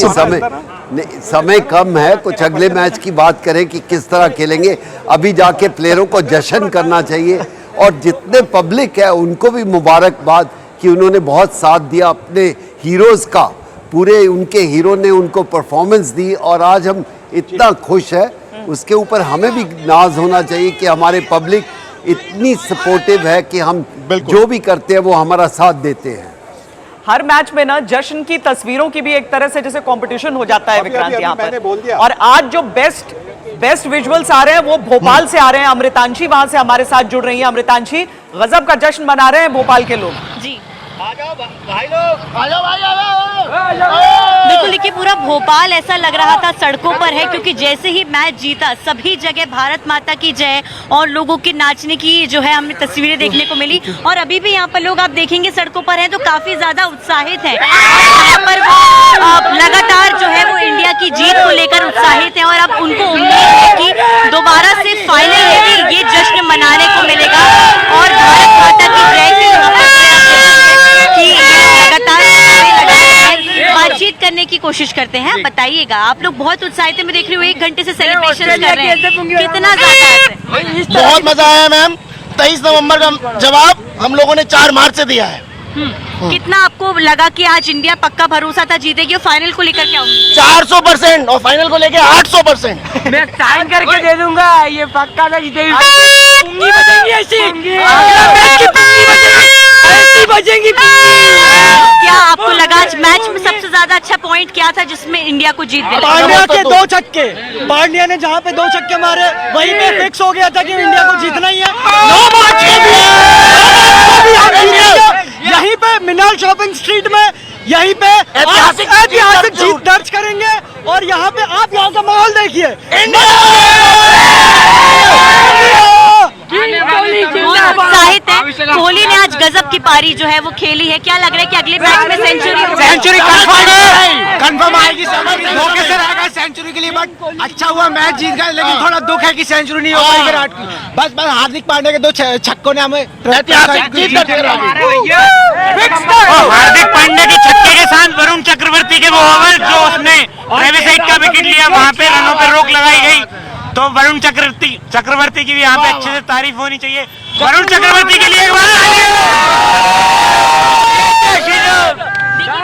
समय कम है। कुछ अगले मैच की बात करें कि किस तरह खेलेंगे। अभी जाके प्लेयरों को जश्न करना चाहिए, और जितने पब्लिक है उनको भी मुबारकबाद कि उन्होंने बहुत साथ दिया अपने हीरोज़ का। पूरे उनके हीरो ने उनको परफॉर्मेंस दी और आज हम इतना खुश है। उसके ऊपर हमें भी नाज होना चाहिए कि हमारे पब्लिक इतनी सपोर्टिव है कि हम जो भी करते हैं वो हमारा साथ देते हैं। हर मैच में ना जश्न की तस्वीरों की भी एक तरह से जैसे कंपटीशन हो जाता है विक्रांत यहाँ पर। और आज जो बेस्ट विजुअल्स आ रहे हैं वो भोपाल से आ रहे हैं। अमृतांशी वहां से हमारे साथ जुड़ रही हैं। अमृतांशी, गजब का जश्न मना रहे हैं भोपाल के लोग। जी बिल्कुल, देखिए पूरा भोपाल ऐसा लग रहा था सड़कों पर है, क्योंकि जैसे ही मैच जीता सभी जगह भारत माता की जय और लोगों के नाचने की जो है हमें तस्वीरें देखने को मिली। और अभी भी यहाँ पर लोग आप देखेंगे सड़कों पर हैं तो काफी ज्यादा उत्साहित हैं। यहाँ पर वो लगातार जो है वो इंडिया की जीत को लेकर उत्साहित है और अब उनको उम्मीद है कि दोबारा से फाइनल में भी ये जश्न मनाने को मिलेगा और भारत माता की जय के बातचीत करने की कोशिश करते हैं। बताइएगा, आप लोग बहुत उत्साहित है, मैं देख रही हूँ 1 घंटे से सेलिब्रेशन कर रहे हैं, कितना ज्यादा? बहुत मजा आया मैम। 23 नवंबर का जवाब हम लोगों ने 4 मार्च से दिया है। कितना आपको लगा कि आज इंडिया पक्का भरोसा था जीतेगी और फाइनल को लेकर क्या उम्मीद? 400% और फाइनल को लेके 800%। मैं साइन करके दे दूंगा, ये पक्का था जीतेगी। बजेंगी। क्या आपको लगा आज मैच में सबसे ज्यादा अच्छा पॉइंट क्या था जिसमें इंडिया को जीत दिलाया? पांड्या के 2 छक्के, पांड्या ने जहाँ पे 2 छक्के मारे वहीं पे फिक्स हो गया था कि इंडिया को जीतना ही है। यहीं पे मिनाल शॉपिंग स्ट्रीट में यहीं पे ऐतिहासिक जीत दर्ज करेंगे। और यहाँ पे आप यहाँ का माहौल देखिए, उत्साहित है। कोहली ने आज गजब की पारी जो है वो खेली है। क्या लग रहा है कि अगले मैच में सेंचुरी कंफर्म आएगी? धोखे से रहेगा सेंचुरी के लिए, बट अच्छा हुआ मैच जीत गए, लेकिन थोड़ा दुख है कि सेंचुरी नहीं हो पाई विराट की। बस हार्दिक पांड्या के 2 छक्कों ने हमें ऐतिहासिक जीत दर्ज कराई। हार्दिक पांड्या के छक्के के साथ वरुण चक्रवर्ती के वो ओवर जो उसने ट्रेविस का विकेट लिया, वहाँ पे रनों पे रोक लगाई गई, तो वरुण चक्रवर्ती की भी यहाँ पे अच्छे से तारीफ होनी चाहिए। वरुण चक्रवर्ती के लिए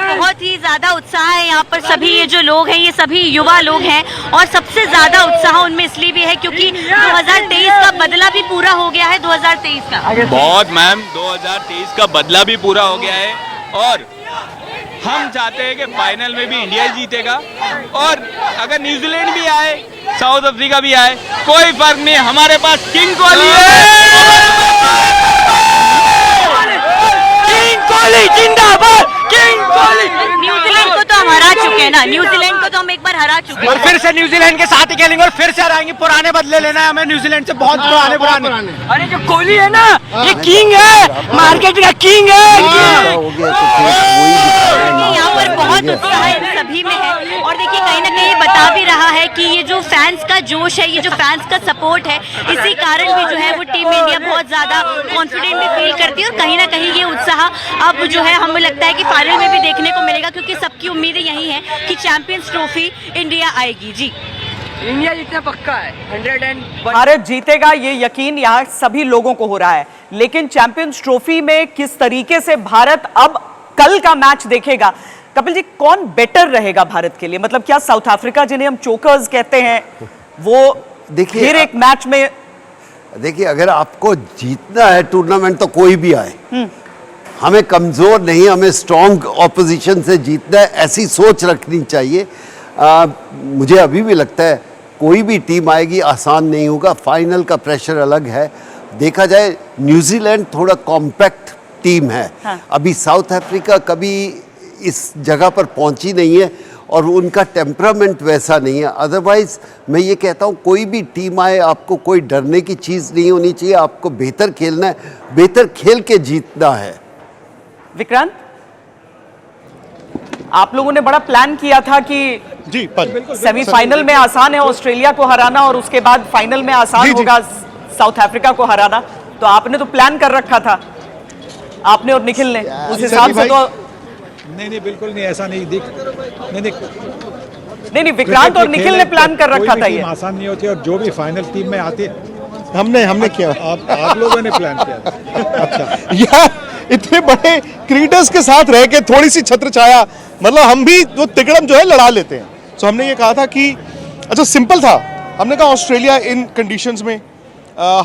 बहुत ही ज्यादा उत्साह है यहाँ पर। सभी ये जो लोग हैं ये सभी युवा लोग हैं और सबसे ज्यादा उत्साह उनमें इसलिए भी है क्योंकि 2023 का बदला भी पूरा हो गया है। 2023 का बहुत मैम 2023 का बदला भी पूरा हो गया है और हम चाहते हैं कि फाइनल में भी इंडिया जीतेगा और अगर न्यूजीलैंड भी आए, साउथ अफ्रीका भी आए, कोई फर्क नहीं, हमारे पास किंग कोहली है। किंग कोहली जिंदाबाद, किंग कोहली। न्यूजीलैंड को तो हम हरा चुके हैं ना, न्यूजीलैंड को तो हम एक बार हरा चुके हैं। और फिर से न्यूजीलैंड के साथ ही खेलेंगे और फिर से हराएंगे। पुराने बदले लेना है हमें न्यूजीलैंड से, बहुत पुराने। अरे जो कोहली है ना, ये किंग है, मार्केट का किंग है। यहाँ पर बहुत उत्साह सभी में है और देखिए कहीं ना कहीं बता भी रहा है कि ये जो फैंस का जोश है, ये जो फैंस का सपोर्ट है, इसी कारण भी जो है वो टीम इंडिया बहुत ज्यादा कॉन्फिडेंट भी फील करती है और कहीं ना कहीं ये उत्साह अब जो है हमें लगता है कि फाइनल में भी देखने को मिलेगा, क्योंकि सबकी उम्मीदें यही है कि चैंपियंस ट्रॉफी इंडिया आएगी। जी, इंडिया जितना पक्का है 101। भारत जीतेगा ये यकीन यहाँ सभी लोगों को हो रहा है, लेकिन चैंपियंस ट्रॉफी में किस तरीके से भारत अब कल का मैच देखेगा, कपिल जी, कौन बेटर रहेगा भारत के लिए? मतलब क्या साउथ अफ्रीका, जिन्हें हम चोकर्स कहते हैं, वो देखिए फिर एक मैच में? देखिए, अगर आपको जीतना है टूर्नामेंट तो कोई भी आए, हमें कमजोर नहीं, हमें स्ट्रांग ऑपोजिशन से जीतना है, ऐसी सोच रखनी चाहिए। मुझे अभी भी लगता है कोई भी टीम आएगी आसान नहीं होगा, फाइनल का प्रेशर अलग है। देखा जाए न्यूजीलैंड थोड़ा कॉम्पैक्ट टीम है। हाँ। अभी साउथ अफ्रीका कभी इस जगह पर पहुंची नहीं है और उनका टेम्परामेंट वैसा नहीं है। अदरवाइज मैं ये कहता हूँ कोई भी टीम आए, आपको कोई डरने की चीज़ नहीं होनी चाहिए, आपको बेहतर खेलना है, बेहतर खेल के जीतना है। विक्रांत, आप लोगों ने बड़ा प्लान किया था कि जी सेमीफाइनल में आसान है ऑस्ट्रेलिया को हराना और उसके बाद फाइनल में आसान होगा साउथ अफ्रीका को हराना, तो आपने तो प्लान कर रखा था, आपने और निखिल ने, उस हिसाब से तो नहीं बिल्कुल नहीं, ऐसा नहीं दिख नहीं, विक्रांत और निखिल ने प्लान कर रखा था। ये आसान नहीं होती और जो भी फाइनल टीम में आती है हमने किया, आप लोगों ने प्लान किया। अच्छा यार इतने बड़े क्रिकेटर्स के साथ रह के थोड़ी सी छत्र छाया, मतलब हम भी वो तिकड़म जो है लड़ा लेते हैं। तो हमने ये कहा था कि अच्छा सिंपल था, हमने कहा ऑस्ट्रेलिया इन कंडीशंस में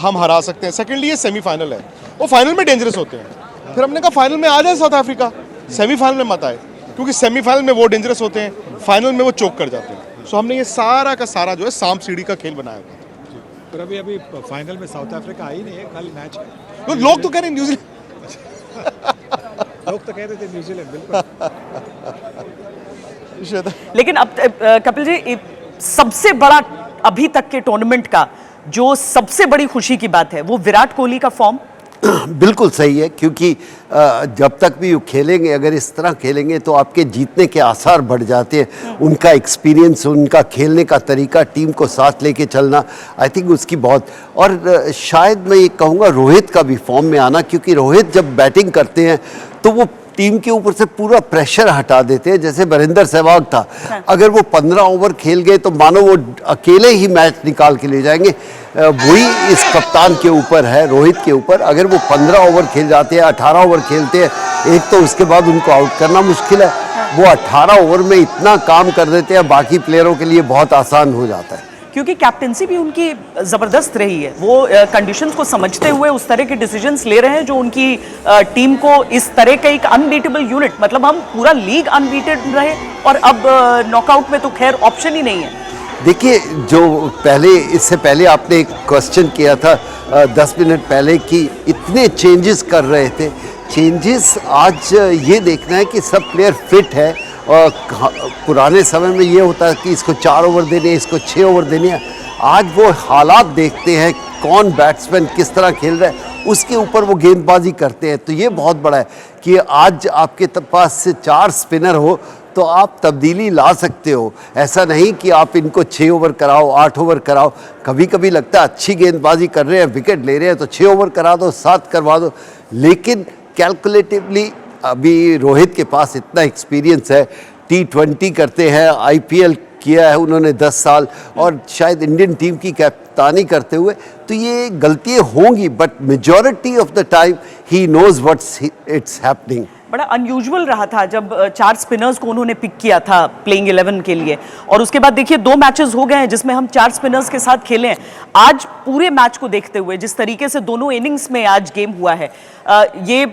हम हरा सकते हैं। सेकेंडली ये सेमीफाइनल है, वो फाइनल में डेंजरस होते हैं। फिर हमने कहा फाइनल में आ जाए साउथ अफ्रीका, सेमीफाइनल में मत आए, क्योंकि सेमीफाइनल में वो डेंजरस होते हैं, फाइनल में वो चोक कर जाते हैं। सो हमने ये सारा का सारा जो है सांप सीढ़ी का खेल बनाया हुआ था। पर अभी फाइनल में साउथ अफ्रीका आई नहीं है, कल मैच है। तो लोग तो कह रहे हैं न्यूजीलैंड, लोग तो कह रहे थे न्यूजीलैंड, बिल्कुल। लेकिन अब कपिल जी, सबसे बड़ा अभी तक के टूर्नामेंट का जो सबसे बड़ी खुशी की बात है वो विराट कोहली का फॉर्म। बिल्कुल सही है, क्योंकि जब तक भी वो खेलेंगे, अगर इस तरह खेलेंगे तो आपके जीतने के आसार बढ़ जाते हैं। उनका एक्सपीरियंस, उनका खेलने का तरीका, टीम को साथ लेके चलना, आई थिंक उसकी बहुत, और शायद मैं ये कहूँगा रोहित का भी फॉर्म में आना, क्योंकि रोहित जब बैटिंग करते हैं तो वो टीम के ऊपर से पूरा प्रेशर हटा देते हैं। जैसे वीरेंद्र सहवाग था, अगर वो 15 ओवर खेल गए तो मानो वो अकेले ही मैच निकाल के ले जाएंगे। वही इस कप्तान के ऊपर है, रोहित के ऊपर। अगर वो 15 ओवर खेल जाते हैं, 18 ओवर खेलते हैं, एक तो उसके बाद उनको आउट करना मुश्किल है, वो 18 ओवर में इतना काम कर देते हैं, बाकी प्लेयरों के लिए बहुत आसान हो जाता है। क्योंकि कैप्टेंसी भी उनकी जबरदस्त रही है, वो कंडीशंस को समझते हुए उस तरह के डिसीजंस ले रहे हैं जो उनकी टीम को इस तरह का एक अनबीटेबल यूनिट, मतलब हम पूरा लीग अनबीटेड रहे और अब नॉकआउट में तो खैर ऑप्शन ही नहीं है। देखिए, जो पहले, इससे पहले आपने एक क्वेश्चन किया था 10 मिनट पहले कि इतने चेंजेस कर रहे थे, चेंजेस आज ये देखना है कि सब प्लेयर फिट है। और पुराने समय में ये होता है कि इसको 4 ओवर देने, इसको 6 ओवर देने, आज वो हालात देखते हैं, कौन बैट्समैन किस तरह खेल रहा है, उसके ऊपर वो गेंदबाजी करते हैं। तो ये बहुत बड़ा है कि आज आपके पास से 4 स्पिनर हो तो आप तब्दीली ला सकते हो। ऐसा नहीं कि आप इनको 6 ओवर कराओ, 8 ओवर कराओ। कभी कभी लगता है अच्छी गेंदबाजी कर रहे हैं, विकेट ले रहे हैं, तो 6 ओवर करा दो, 7 करवा दो। लेकिन कैलकुलेटिवली अभी रोहित के पास इतना एक्सपीरियंस है, T20 करते हैं, IPL किया है उन्होंने 10 साल, और शायद इंडियन टीम की कप्तानी करते हुए, तो ये गलतियाँ होंगी, but majority of the time he knows what's it's happening. बड़ा अनयूजुअल रहा था जब 4 स्पिनर्स को उन्होंने पिक किया था प्लेइंग 11 के लिए, और उसके बाद देखिए 2 मैचेस हो गए हैं जिसमें हम 4 स्पिनर्स के साथ खेले हैं। आज पूरे मैच को देखते हुए जिस तरीके से दोनों इनिंग्स में आज गेम हुआ है, ये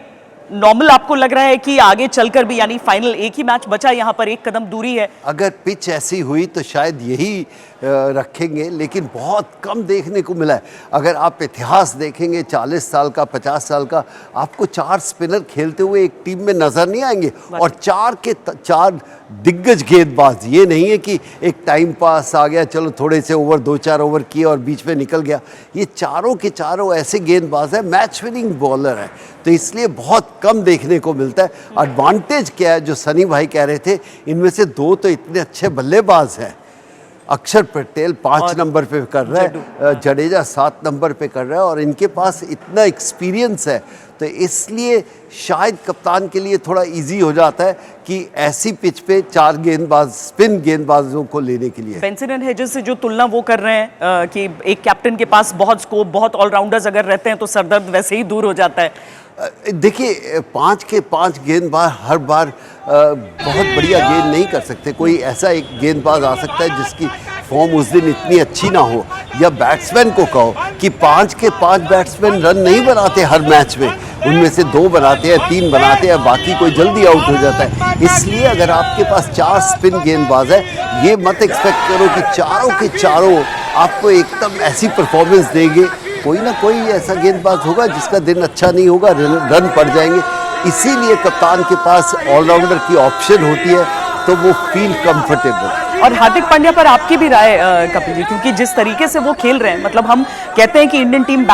नॉर्मल आपको लग रहा है कि आगे चलकर भी, यानी फाइनल एक ही मैच बचा, यहाँ पर एक कदम दूरी है? अगर पिच ऐसी हुई तो शायद यही रखेंगे, लेकिन बहुत कम देखने को मिला है। अगर आप इतिहास देखेंगे 40 साल का, 50 साल का, आपको 4 स्पिनर खेलते हुए एक टीम में नजर नहीं आएंगे, और 4 के 4 दिग्गज गेंदबाज। ये नहीं है कि एक टाइम पास आ गया, चलो थोड़े से ओवर 2-4 ओवर किए और बीच में निकल गया। ये चारों के चारों ऐसे गेंदबाज हैं, मैच विनिंग बॉलर हैं, तो इसलिए बहुत कम देखने को मिलता है। एडवांटेज क्या है, जो सनी भाई कह रहे थे, इनमें से 2 तो इतने अच्छे बल्लेबाज हैं। अक्षर पटेल 5 नंबर पे कर रहा है, जडेजा 7 नंबर पे कर रहा है, और इनके पास इतना एक्सपीरियंस है, तो इसलिए शायद कप्तान के लिए थोड़ा इजी हो जाता है कि ऐसी पिच पे 4 गेंदबाज, स्पिन गेंदबाजों को लेने के लिए। बेंसन एंड हेजेस से जो तुलना वो कर रहे हैं कि एक कैप्टन के पास बहुत स्कोप, बहुत ऑलराउंडर्स अगर रहते हैं तो सरदर्द वैसे ही दूर हो जाता है। देखिए 5 के 5 गेंदबाज हर बार बहुत बढ़िया गेंद नहीं कर सकते। कोई ऐसा एक गेंदबाज आ सकता है जिसकी फॉर्म उस दिन इतनी अच्छी ना हो, या बैट्समैन को कहो कि 5 के 5 बैट्समैन रन नहीं बनाते हर मैच में, उनमें से 2 बनाते हैं, 3 बनाते हैं, बाकी कोई जल्दी आउट हो जाता है। इसलिए अगर आपके पास 4 स्पिन गेंदबाज है, ये मत एक्सपेक्ट करो कि चारों के चारों आपको एकदम ऐसी परफॉर्मेंस देंगे। कोई ना कोई ऐसा गेंदबाज होगा जिसका दिन अच्छा नहीं होगा, रन पड़ जाएंगे। इसीलिए कप्तान के पास ऑलराउंडर की ऑप्शन होती है, तो वो फील कंफर्टेबल। और हार्दिक पांड्या पर आपकी भी राय कपिल जी, क्योंकि जिस तरीके से वो खेल रहे हैं, मतलब हम कहते हैं कि इंडियन टीम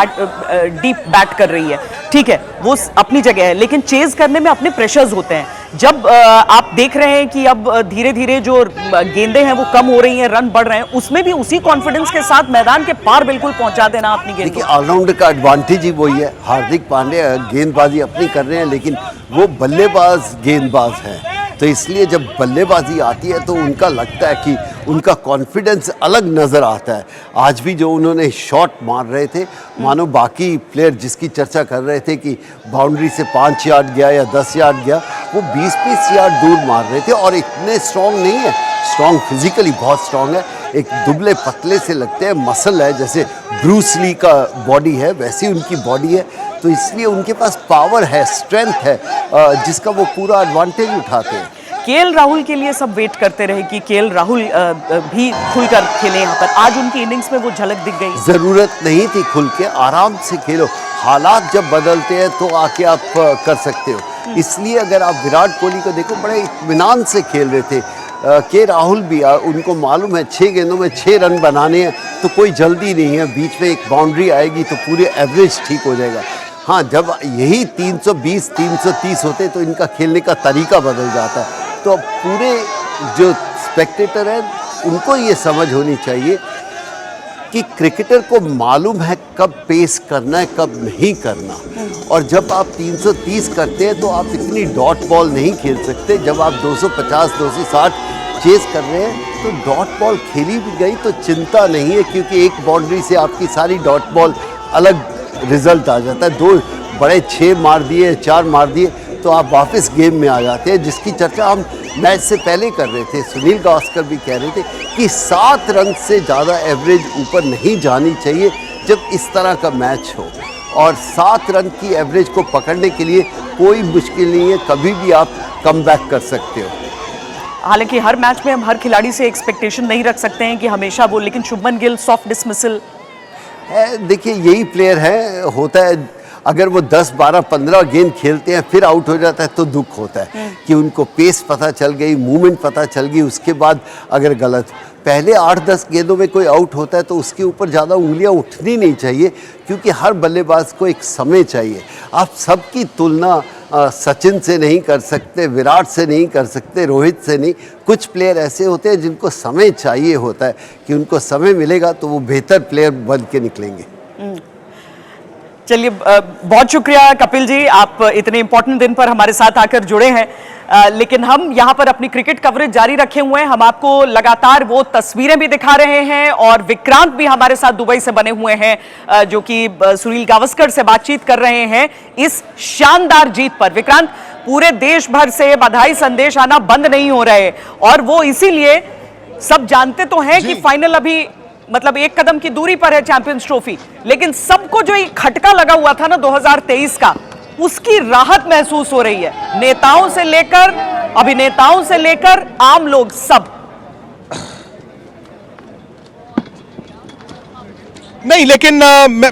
डीप बैट कर रही है, ठीक है, वो अपनी जगह है, लेकिन चेज करने में अपने प्रेशर्स होते हैं। जब आप देख रहे हैं कि अब धीरे धीरे जो गेंदें हैं वो कम हो रही हैं, रन बढ़ रहे हैं, उसमें भी उसी कॉन्फिडेंस के साथ मैदान के पार बिल्कुल पहुंचा देना अपनी गेंद। देखिए ऑलराउंडर का एडवांटेज ही वही है। हार्दिक पांड्या गेंदबाजी अपनी कर रहे हैं, लेकिन वो बल्लेबाज गेंदबाज हैं, तो इसलिए जब बल्लेबाजी आती है तो उनका लगता है कि उनका कॉन्फिडेंस अलग नज़र आता है। आज भी जो उन्होंने शॉट मार रहे थे, मानो बाकी प्लेयर जिसकी चर्चा कर रहे थे कि बाउंड्री से 5 यार्ड गया या 10 यार्ड गया, वो 20-20 यार्ड दूर मार रहे थे, और इतने स्ट्रॉन्ग नहीं है। स्ट्रॉन्ग फिजिकली बहुत स्ट्रॉन्ग है, एक दुबले पतले से लगते हैं, मसल है, जैसे ब्रूस ली का बॉडी है वैसी उनकी बॉडी है, तो इसलिए उनके पास पावर है, स्ट्रेंथ है, जिसका वो पूरा एडवांटेज उठाते हैं। केएल राहुल के लिए सब वेट करते रहे कि केएल राहुल भी खुलकर खेले यहाँ पर, आज उनकी इनिंग्स में वो झलक दिख गई। ज़रूरत नहीं थी खुल के, आराम से खेलो, हालात जब बदलते हैं तो आके आप कर सकते हो। इसलिए अगर आप विराट कोहली को देखो, बड़े इत्मीनान से खेल रहे थे। के राहुल भी, उनको मालूम है 6 गेंदों में 6 रन बनाने हैं, तो कोई जल्दी नहीं है, बीच में एक बाउंड्री आएगी तो पूरे एवरेज ठीक हो जाएगा। हाँ, जब यही 320, 330 होते तो इनका खेलने का तरीका बदल जाता है। तो पूरे जो स्पेक्टेटर हैं उनको ये समझ होनी चाहिए कि क्रिकेटर को मालूम है कब पेस करना है, कब नहीं करना, और जब आप 330 करते हैं तो आप इतनी डॉट बॉल नहीं खेल सकते। जब आप 250, 260 चेस कर रहे हैं तो डॉट बॉल खेली भी गई तो चिंता नहीं है, क्योंकि एक बाउंड्री से आपकी सारी डॉट बॉल अलग रिजल्ट आ जाता है। 2 बड़े 6 मार दिए, 4 मार दिए, तो आप वापस गेम में आ जाते हैं, जिसकी चर्चा हम मैच से पहले कर रहे थे। सुनील गावस्कर भी कह रहे थे कि 7 रन से ज़्यादा एवरेज ऊपर नहीं जानी चाहिए जब इस तरह का मैच हो, और 7 रन की एवरेज को पकड़ने के लिए कोई मुश्किल नहीं है, कभी भी आप कम बैक कर सकते हो। हालांकि हर मैच में हम हर खिलाड़ी से एक्सपेक्टेशन नहीं रख सकते हैं कि हमेशा वो, लेकिन शुभमन गिल सॉफ्ट डिसमिसल है। देखिए यही प्लेयर है, होता है अगर वो 10, 12, 15 गेंद खेलते हैं फिर आउट हो जाता है तो दुख होता है कि उनको पेस पता चल गई, मूवमेंट पता चल गई, उसके बाद अगर गलत, पहले 8-10 गेंदों में कोई आउट होता है तो उसके ऊपर ज़्यादा उंगलियां उठनी नहीं चाहिए, क्योंकि हर बल्लेबाज को एक समय चाहिए। आप सबकी तुलना सचिन से नहीं कर सकते, विराट से नहीं कर सकते, रोहित से नहीं। कुछ प्लेयर ऐसे होते हैं जिनको समय चाहिए होता है कि उनको समय मिलेगा तो वो बेहतर प्लेयर बन के निकलेंगे। चलिए, बहुत शुक्रिया कपिल जी, आप इतने इंपॉर्टेंट दिन पर हमारे साथ आकर जुड़े हैं। लेकिन हम यहाँ पर अपनी क्रिकेट कवरेज जारी रखे हुए हैं, हम आपको लगातार वो तस्वीरें भी दिखा रहे हैं, और विक्रांत भी हमारे साथ दुबई से बने हुए हैं, जो कि सुनील गावस्कर से बातचीत कर रहे हैं इस शानदार जीत पर। विक्रांत, पूरे देश भर से बधाई संदेश आना बंद नहीं हो रहे, और वो इसीलिए सब जानते तो हैं कि फाइनल अभी मतलब एक कदम की दूरी पर है चैंपियंस ट्रॉफी, लेकिन सबको जो एक खटका लगा हुआ था ना 2023 का, उसकी राहत महसूस हो रही है, नेताओं से लेकर अभिनेताओं से लेकर आम लोग सब। नहीं, लेकिन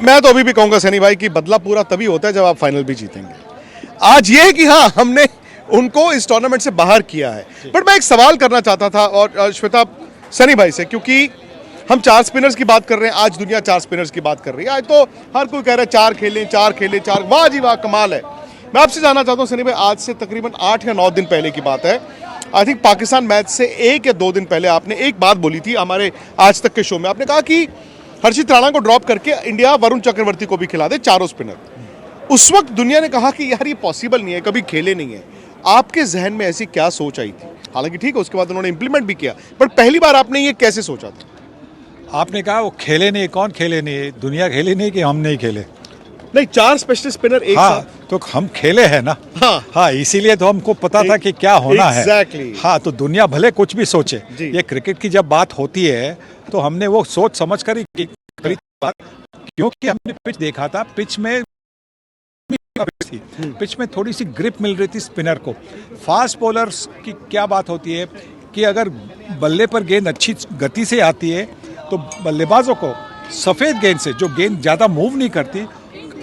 मैं तो अभी भी कहूंगा सनी भाई कि बदला पूरा तभी होता है जब आप फाइनल भी जीतेंगे। आज ये है कि हाँ, हमने उनको इस टूर्नामेंट से बाहर किया है, बट मैं एक सवाल करना चाहता था और श्वेता सनी भाई से, क्योंकि हम 4 स्पिनर्स की बात कर रहे हैं, आज दुनिया 4 स्पिनर्स की बात कर रही है। आज तो हर कोई कह रहा है 4 खेलें 4, वाह जी वाह, कमाल है। मैं आपसे जानना चाहता हूँ सनी भाई, आज से तकरीबन 8 या 9 दिन पहले की बात है, आई थिंक पाकिस्तान मैच से 1 या 2 दिन पहले आपने एक बात बोली थी हमारे आज तक के शो में। आपने कहा कि हर्षित राणा को ड्रॉप करके इंडिया वरुण चक्रवर्ती को भी खिला दे, 4 स्पिनर। उस वक्त दुनिया ने कहा कि यार ये पॉसिबल नहीं है, कभी खेले नहीं है। आपके जहन में ऐसी क्या सोच आई थी? हालांकि ठीक है, उसके बाद उन्होंने इंप्लीमेंट भी किया, पर पहली बार आपने ये कैसे सोचा था? आपने कहा वो खेले नहीं, कौन खेले नहीं? दुनिया खेली नहीं कि हम नहीं खेले? नहीं, 4 स्पेशलिस्ट स्पिनर एक साथ तो हम खेले हैं ना। हाँ, इसीलिए तो हमको पता था कि क्या होना है। हाँ, तो दुनिया भले कुछ भी सोचे, ये क्रिकेट की जब बात होती है तो हमने वो सोच समझ कर ही करी बात, क्योंकि हमने पिच देखा था, पिच में थोड़ी सी ग्रिप मिल रही थी स्पिनर को। फास्ट बॉलर्स की क्या बात होती है कि अगर बल्ले पर गेंद अच्छी गति से आती है तो बल्लेबाजों को सफेद गेंद से, जो गेंद ज्यादा मूव नहीं करती,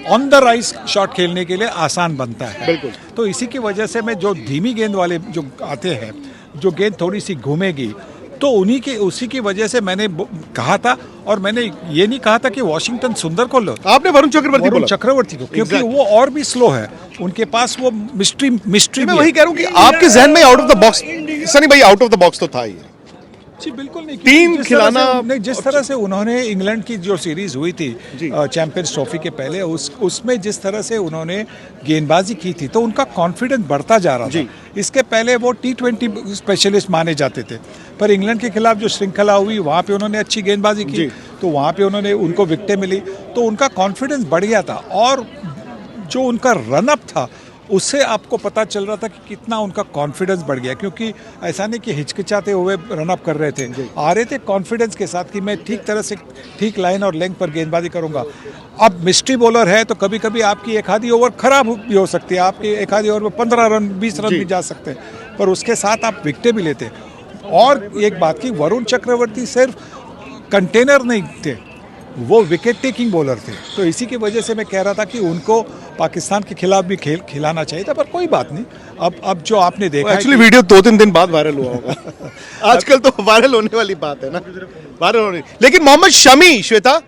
ऑन द राइज शॉट खेलने के लिए आसान बनता है। बिल्कुल। तो इसी की वजह से मैं जो धीमी गेंद वाले जो आते हैं, जो गेंद थोड़ी सी घूमेगी, तो उसी की वजह से मैंने कहा था। और मैंने ये नहीं कहा था कि वॉशिंगटन सुंदर को लो, आपने वरुण चक्रवर्ती को, क्योंकि वो और भी स्लो है, उनके पास वो मिस्ट्री मैं वही कह रहा हूँ कि आपके जहन में out of the box, Sunny भाई आउट ऑफ द बॉक्स तो था ही। जी बिल्कुल नहीं, टीम खिलाना नहीं, जिस तरह से उन्होंने इंग्लैंड की जो सीरीज हुई थी चैंपियंस ट्रॉफी के पहले, उसमें जिस तरह से उन्होंने गेंदबाजी की थी तो उनका कॉन्फिडेंस बढ़ता जा रहा था। इसके पहले वो T20 स्पेशलिस्ट माने जाते थे, पर इंग्लैंड के खिलाफ जो श्रृंखला हुई वहाँ पे उन्होंने अच्छी गेंदबाजी की, तो वहाँ पे उनको विकेटें मिली, तो उनका कॉन्फिडेंस बढ़ गया था। और जो उनका रनअप था उससे आपको पता चल रहा था कि कितना उनका कॉन्फिडेंस बढ़ गया, क्योंकि ऐसा नहीं कि हिचकिचाते हुए रनअप कर रहे थे, आ रहे थे कॉन्फिडेंस के साथ कि मैं ठीक तरह से ठीक लाइन और लेंथ पर गेंदबाजी करूंगा। अब मिस्ट्री बॉलर है तो कभी कभी आपकी एक आधी ओवर खराब भी हो सकती है, आपकी एक आधी ओवर में 15 रन 20 रन भी जा सकते हैं, पर उसके साथ आप विकेटें भी लेते। और एक बात की, वरुण चक्रवर्ती सिर्फ कंटेनर नहीं थे, वो विकेट टेकिंग बॉलर थे, तो इसी की वजह से मैं कह रहा था कि उनको पाकिस्तान के खिलाफ भी खिलाना चाहिए था, पर कोई बात नहीं। अब जो आपने देखा, एक्चुअली वीडियो 2-3 दिन बाद वायरल हुआ होगा। आजकल तो वायरल होने वाली बात है ना, वायरल होने। लेकिन मोहम्मद शमी, श्वेता,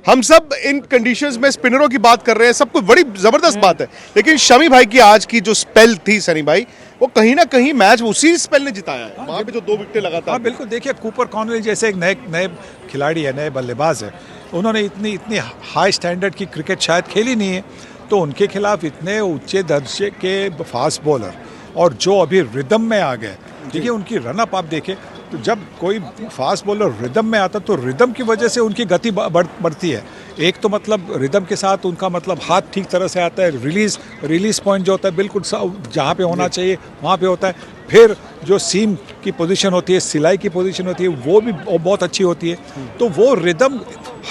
हम सब इन कंडीशंस में स्पिनरों की बात कर रहे हैं, सब कुछ बड़ी जबरदस्त बात है, लेकिन शमी भाई की आज की जो स्पेल थी सनी भाई, वो कहीं ना कहीं मैच उसी स्पेल ने जिताया है। वहां पे जो 2 विकेटें लगातार। हाँ बिल्कुल, देखिए कूपर कॉनवेल जैसे एक नए खिलाड़ी है, नए बल्लेबाज है, उन्होंने इतनी हाई स्टैंडर्ड की क्रिकेट शायद खेली नहीं है, तो उनके खिलाफ इतने ऊंचे दर्जे के फास्ट बॉलर और जो अभी रिदम में आ गए, देखिए उनकी रनअप आप देखें, तो जब कोई फास्ट बॉलर रिदम में आता तो रिदम की वजह से उनकी गति बढ़ती है। एक तो मतलब रिदम के साथ उनका मतलब हाथ ठीक तरह से आता है, रिलीज पॉइंट जो होता है बिल्कुल जहाँ पे होना चाहिए वहाँ पे होता है, फिर जो सीम की पोजीशन होती है, सिलाई की पोजीशन होती है, वो भी बहुत अच्छी होती है। तो वो रिदम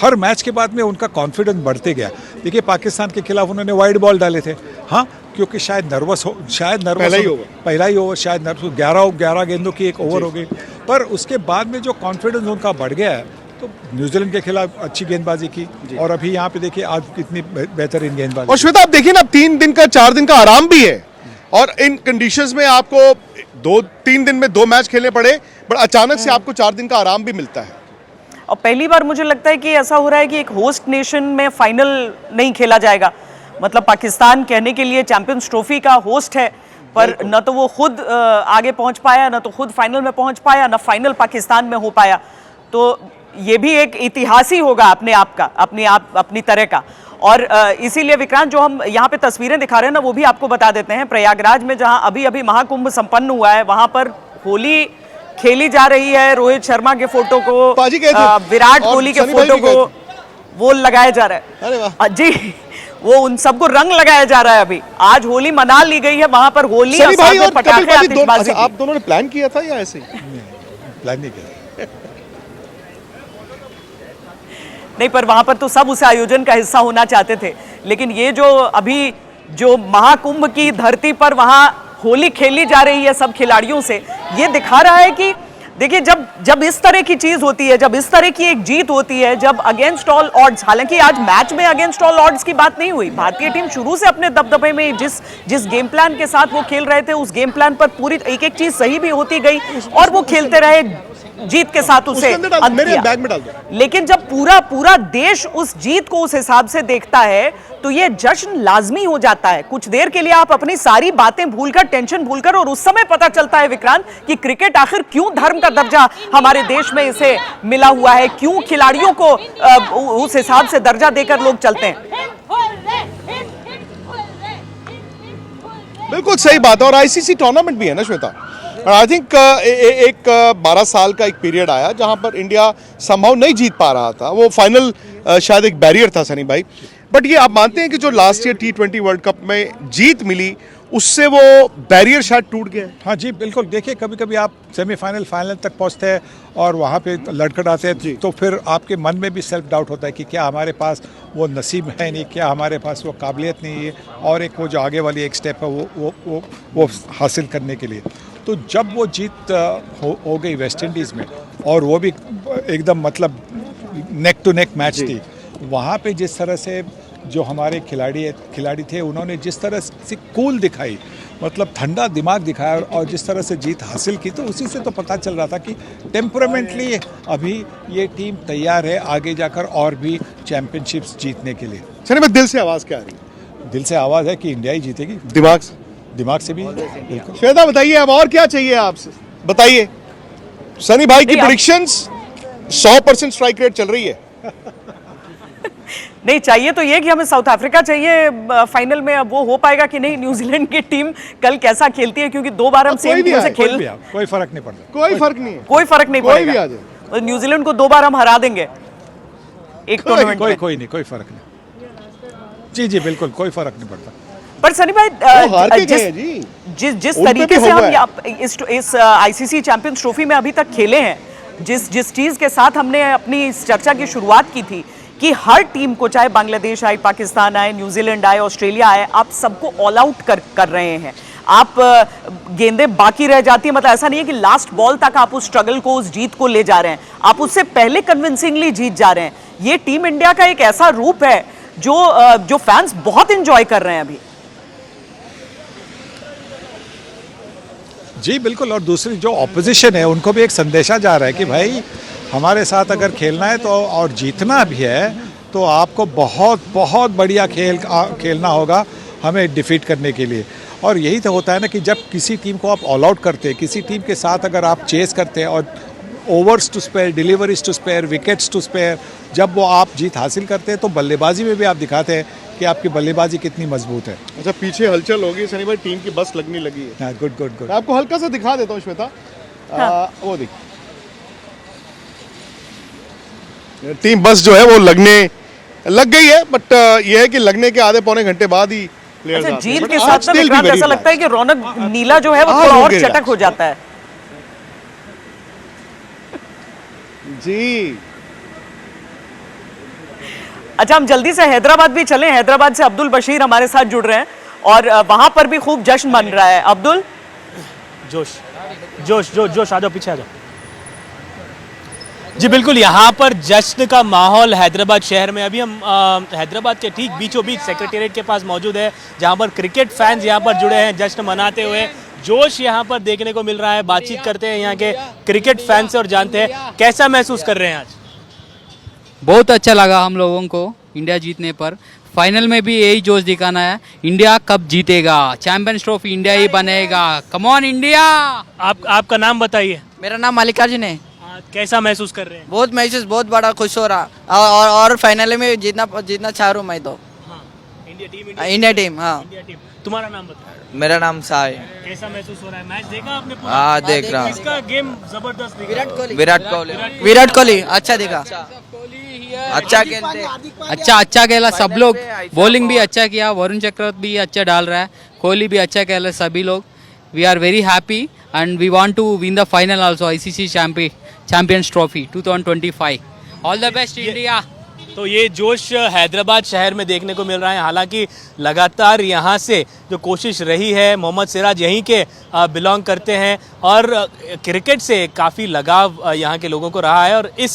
हर मैच के बाद में उनका कॉन्फिडेंस बढ़ते गया। देखिए पाकिस्तान के खिलाफ उन्होंने वाइड बॉल डाले थे, हाँ, क्योंकि शायद नर्वस पहला ही ओवर शायद नर्वस 11 गेंदों की एक ओवर हो गई, पर उसके बाद में जो कॉन्फिडेंस उनका बढ़ गया है, तो न्यूजीलैंड के खिलाफ अच्छी गेंदबाजी की, और अभी यहाँ पे देखिए आज कितनी बेहतरीन गेंदबाजी। और श्वेता आप देखिए ना, 3 दिन का 4 दिन का आराम भी है, और इन कंडीशंस में आपको 2-3 दिन में 2 मैच खेलने पड़े, बट अचानक से आपको 4 दिन का आराम भी मिलता है। और पहली बार मुझे लगता है कि ऐसा हो रहा है कि एक होस्ट नेशन में फाइनल नहीं खेला जाएगा। मतलब पाकिस्तान कहने के लिए चैंपियंस ट्रॉफी का होस्ट है, पर न तो वो खुद आगे पहुंच पाया, न तो खुद फाइनल में पहुंच पाया, न फाइनल पाकिस्तान में हो पाया। तो ये भी एक इतिहास ही होगा अपने आप का, अपनी तरह का। और इसीलिए विक्रांत, जो हम यहाँ पे तस्वीरें दिखा रहे हैं ना, वो भी आपको बता देते हैं। प्रयागराज में जहाँ अभी महाकुंभ संपन्न हुआ है, वहां पर होली खेली जा रही है। रोहित शर्मा के फोटो को, विराट कोहली के फोटो को वो लगाया जा रहा है। अरे वाह जी, वो उन सबको रंग लगाया जा रहा है। अभी आज होली मना ली गई है वहां पर, होली और पटाखे आतिशबाजी। आप दोनों ने प्लान किया था या ऐसे ही? प्लान नहीं किया। नहीं, पर वहां पर तो सब उस आयोजन का हिस्सा होना चाहते थे। लेकिन ये जो अभी जो महाकुंभ की धरती पर वहां होली खेली जा रही है सब खिलाड़ियों से, ये दिखा रहा है कि देखिए जब इस तरह की चीज होती है, जब इस तरह की एक जीत होती है, जब अगेंस्ट ऑल ऑड्स, हालांकि आज मैच में अगेंस्ट ऑल ऑड्स की बात नहीं हुई, भारतीय टीम शुरू से अपने दबदबे में जिस गेम प्लान के साथ वो खेल रहे थे उस गेम प्लान पर पूरी एक एक चीज सही भी होती गई और वो खेलते रहे जीत के साथ उसे मेरे बैग में डाल दो। लेकिन जब पूरा देश उस जीत को उस हिसाब से देखता है तो ये जश्न लाजमी हो जाता है। कुछ देर के लिए आप अपनी सारी बातें भूलकर, टेंशन भूलकर, और उस समय पता चलता है विक्रांत कि क्रिकेट आखिर क्यों धर्म का दर्जा हमारे देश में इसे मिला हुआ है, क्यों खिलाड़ियों को उस हिसाब से दर्जा देकर लोग चलते हैं। बिल्कुल सही बात है। और आईसीसी टूर्नामेंट भी है ना श्वेता, और आई थिंक एक 12 साल का एक पीरियड आया जहां पर इंडिया संभव नहीं जीत पा रहा था। वो फाइनल शायद एक बैरियर था सनी भाई, बट ये आप मानते हैं कि जो last year T20 world cup में जीत मिली उससे वो बैरियर शायद टूट गया? हाँ जी बिल्कुल। देखिए कभी कभी आप सेमीफाइनल फाइनल तक पहुंचते हैं और वहाँ पे लड़खड़ाते हैं तो फिर आपके मन में भी सेल्फ डाउट होता है कि क्या हमारे पास वो नसीब है नहीं, क्या हमारे पास वो काबिलियत नहीं है, और एक वो जो आगे वाली एक स्टेप है वो हासिल करने के लिए। तो जब वो जीत हो गई वेस्ट इंडीज़ में, और वो भी एकदम मतलब नेक टू नेक मैच थी, वहाँ पे जिस तरह से जो हमारे खिलाड़ी थे उन्होंने जिस तरह से कूल दिखाई, मतलब ठंडा दिमाग दिखाया, और जिस तरह से जीत हासिल की, तो उसी से तो पता चल रहा था कि टेम्परामेंटली अभी ये टीम तैयार है आगे जाकर और भी चैंपियनशिप्स जीतने के लिए। सनी भाई दिल से आवाज़ क्या आ रही है? दिल से आवाज़ है कि इंडिया ही जीतेगी। दिमाग से भी बिल्कुल। श्वेता बताइए अब और क्या चाहिए आपसे, बताइए। सनी भाई की प्रेडिक्शंस 100% स्ट्राइक रेट चल रही है। नहीं चाहिए तो ये कि हमें साउथ अफ्रीका चाहिए फाइनल में। अब वो हो पाएगा कि नहीं, न्यूजीलैंड की टीम कल कैसा खेलती है, क्योंकि 2 बार हम सेम टीम से खेल, कोई फर्क नहीं पड़ता, कोई फर्क नहीं है, कोई फर्क नहीं पड़ेगा। न्यूजीलैंड को 2 बार हम हरा देंगे एक टूर्नामेंट में। कोई नहीं, कोई फर्क नहीं। जी बिल्कुल कोई फर्क नहीं पड़ता। पर सनी भाई जिस तरीके से हम इस आईसीसी चैंपियंस ट्रॉफी में अभी तक खेले हैं, जिस चीज के साथ हमने अपनी इस चर्चा की शुरुआत की थी कि हर टीम को, चाहे बांग्लादेश आए, पाकिस्तान आए, न्यूजीलैंड आए, ऑस्ट्रेलिया आए, आप सबको ऑल आउट कर रहे हैं। आप गेंदें बाकी रह जाती है, मतलब ऐसा नहीं है कि लास्ट बॉल तक आप उस स्ट्रगल को, उस जीत को ले जा रहे हैं, आप उससे पहले कन्विंसिंगली जीत जा रहे हैं। ये टीम इंडिया का एक ऐसा रूप है जो फैंस बहुत इंजॉय कर रहे हैं अभी। जी बिल्कुल। और दूसरी जो ऑपोजिशन है उनको भी एक संदेशा जा रहा है कि भाई हमारे साथ अगर खेलना है तो, और जीतना भी है, तो आपको बहुत बहुत बढ़िया खेलना होगा हमें डिफीट करने के लिए। और यही तो होता है ना कि जब किसी टीम को आप ऑल आउट करते हैं, किसी टीम के साथ अगर आप चेस करते हैं और overs to spare, deliveries to spare, wickets to spare, जब वो आप जीत हासिल करते हैं तो बल्लेबाजी में भी आप दिखाते हैं कि आपकी बल्लेबाजी कितनी मजबूत है। अच्छा पीछे हलचल होगी सनी भाई, टीम की बस लगने लगी है। गुड। आपको हल्का सा दिखा देता हूँ श्वेता। वो देख, टीम बस जो है वो लगने लग गई है, बट ये है कि लगने के आधे पौने घंटे बाद ही प्लेयर्स आते हैं। जीत के साथ ऐसा लगता है कि रौनक नीला जो है वो थोड़ा और चटक हो जाता है। जी अच्छा, हम जल्दी से हैदराबाद भी चलें। हैदराबाद से अब्दुल बशीर हमारे साथ जुड़ रहे हैं और वहां पर भी खूब जश्न बन रहा है। अब्दुल, जोश आ जाओ, पीछे आ जाओ। जी बिल्कुल, यहाँ पर जश्न का माहौल हैदराबाद शहर में। अभी हम हैदराबाद के ठीक बीचों बीच सेक्रेटेरिएट के पास मौजूद है, जहाँ पर क्रिकेट फैंस यहाँ पर जुड़े हैं जश्न मनाते हुए। जोश यहाँ पर देखने को मिल रहा है। बातचीत करते हैं यहाँ के क्रिकेट फैंस से और जानते हैं कैसा महसूस कर रहे हैं आज। बहुत अच्छा लगा हम लोगों को इंडिया जीतने पर। फाइनल में भी यही जोश दिखाना है, इंडिया कब जीतेगा, चैंपियंस ट्रॉफी इंडिया ही बनेगा, कम ऑन इंडिया। आपका नाम बताइए। मेरा नाम मल्लिकार्जुन है। कैसा महसूस कर रहे हैं? बहुत बड़ा खुश हो रहा और फाइनल में जीतना चाह रहा हूँ मैं तो। India team. हाँ, तुम्हारा नाम बताओ। मेरा नाम साय। कैसा महसूस हो रहा है? मैच देखा आपने? हाँ, देख रहा। इसका गेम जबरदस्त दिखा। विराट कोहली अच्छा दिखा, अच्छा खेलते, अच्छा खेला सब लोग। बॉलिंग भी अच्छा किया, वरुण चक्रवर्ती भी अच्छा डाल रहा है, कोहली भी अच्छा खेला, सभी लोग। We are very happy and we want to win the final also, ICC Champions Trophy 2025। All the best India. तो ये जोश हैदराबाद शहर में देखने को मिल रहा है। हालांकि लगातार यहाँ से जो कोशिश रही है, मोहम्मद सिराज यहीं के बिलोंग करते हैं और क्रिकेट से काफ़ी लगाव यहाँ के लोगों को रहा है और इस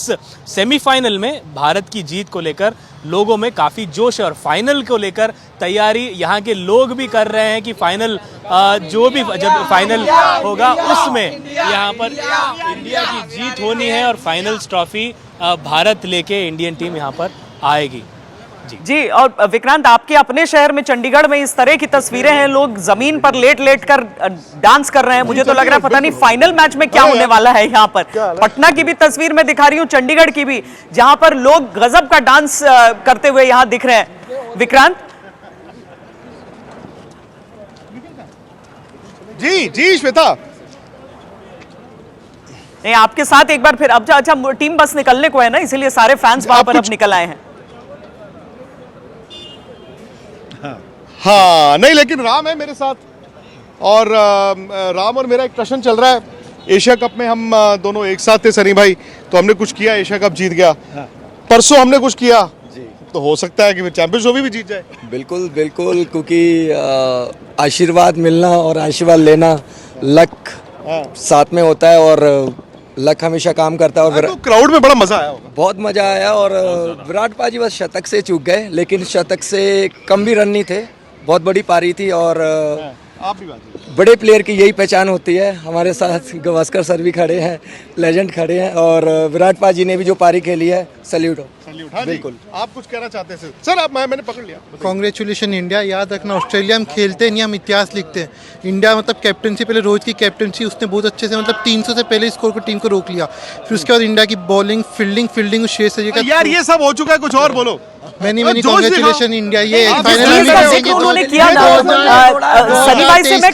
सेमीफाइनल में भारत की जीत को लेकर लोगों में काफ़ी जोश है और फाइनल को लेकर तैयारी यहाँ के लोग भी कर रहे हैं कि फाइनल जो भी जब फाइनल होगा उसमें यहाँ पर इंडिया की जीत होनी है और फाइनल्स ट्रॉफी भारत लेके इंडियन टीम यहाँ पर आएगी। जी और विक्रांत, आपके अपने शहर में चंडीगढ़ में इस तरह की तस्वीरें हैं, लोग जमीन पर लेट लेट कर डांस कर रहे हैं। मुझे तो लग रहा है पता नहीं फाइनल मैच में क्या होने वाला है। यहाँ पर पटना की भी तस्वीर मैं दिखा रही हूँ, चंडीगढ़ की भी, जहां पर लोग गजब का डांस करते हुए यहाँ दिख रहे हैं। विक्रांत जी जी श्वेता, नहीं आपके साथ एक बार फिर अब अच्छा टीम बस निकलने को है ना, इसीलिए सारे फैंस वहां पर अब निकल आए हैं। हाँ नहीं, लेकिन राम है मेरे साथ और राम और मेरा एक प्रश्न चल रहा है। एशिया कप में हम दोनों एक साथ थे सनी भाई, तो हमने कुछ किया, एशिया कप जीत गया। परसों हमने कुछ किया तो हो सकता है कि फिर चैंपियंस ट्रॉफी भी जीत जाए। बिल्कुल बिल्कुल, क्योंकि आशीर्वाद मिलना और आशीर्वाद लेना लक साथ में होता है और लक हमेशा काम करता है। और तो क्राउड में बड़ा मजा आया होगा। बहुत मजा आया और विराट पाजी बस शतक से चूक गए, लेकिन शतक से कम भी रन नहीं थे, बहुत बड़ी पारी थी और आप भी बात बड़े प्लेयर की यही पहचान होती है। हमारे साथ गवास्कर सर भी खड़े हैं, लेजेंड खड़े हैं और विराट पाजी ने भी जो पारी खेली है, सैल्यूट हो। हाँ बिल्कुल। आप कुछ कहना चाहते हैं सर? आप मैंने पकड़ लिया। Congratulation India. याद रखना ऑस्ट्रेलिया हम खेलते नहीं, हम इतिहास लिखते हैं। इंडिया मतलब कैप्टनसी, पहले रोहित की कैप्टनसी, उसने बहुत अच्छे से मतलब 300 से पहले स्कोर को टीम को रोक लिया। फिर उसके बाद इंडिया की बॉलिंग, फील्डिंग शेष है यार, ये सब हो चुका है, कुछ और बोलो। मैंने कांग्रेचुलेशन इंडिया। ये उन्होंने किया ना सनी भाई से। मैं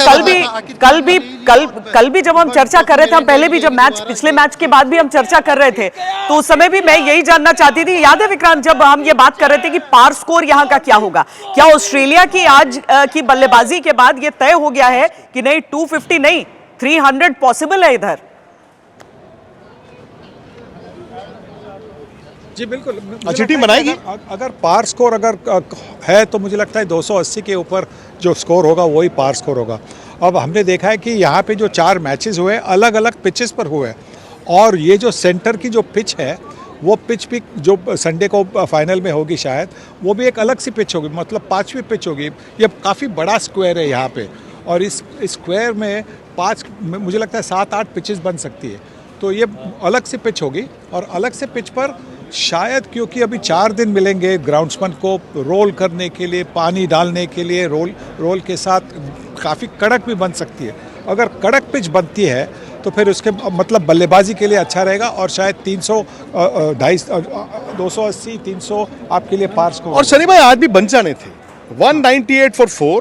कल भी जब हम चर्चा कर रहे थे, हम पहले भी जब पिछले मैच के बाद भी हम चर्चा कर रहे थे, तो उस समय भी मैं यही जानना चाहती थी। याद है विक्रांत, जब हम ये बात कर रहे थे कि पार स्कोर यहाँ का क्या होगा, क्या ऑस्ट्रेलिया की आज की बल्लेबाजी के बाद ये तय हो गया है कि नहीं 250 नहीं 300 पॉसिबल है इधर? जी बिल्कुल, अच्छी टीम बनाएगी। अगर पार स्कोर अगर है तो मुझे लगता है 280 के ऊपर जो स्कोर होगा वही पार स्कोर होगा। अब हमने देखा है कि यहाँ पे जो 4 मैचेस हुए अलग अलग पिचेस पर हुए और ये जो सेंटर की जो पिच है वो पिच भी जो संडे को फाइनल में होगी शायद, वो भी एक अलग सी पिच होगी, मतलब 5वीं पिच होगी। ये काफ़ी बड़ा स्क्वायर है यहाँ पे और इस स्क्वायर में 5 मुझे लगता है 7-8 पिचेस बन सकती है, तो ये अलग से पिच होगी और अलग से पिच पर शायद, क्योंकि अभी 4 दिन मिलेंगे ग्राउंड्समैन को रोल करने के लिए, पानी डालने के लिए, रोल के साथ काफ़ी कड़क भी बन सकती है। अगर कड़क पिच बनती है तो फिर उसके मतलब बल्लेबाजी के लिए अच्छा रहेगा और शायद 280 300 आपके लिए पार स्कोर। और शनि भाई आज भी बन जाने थे, 198 फॉर 4,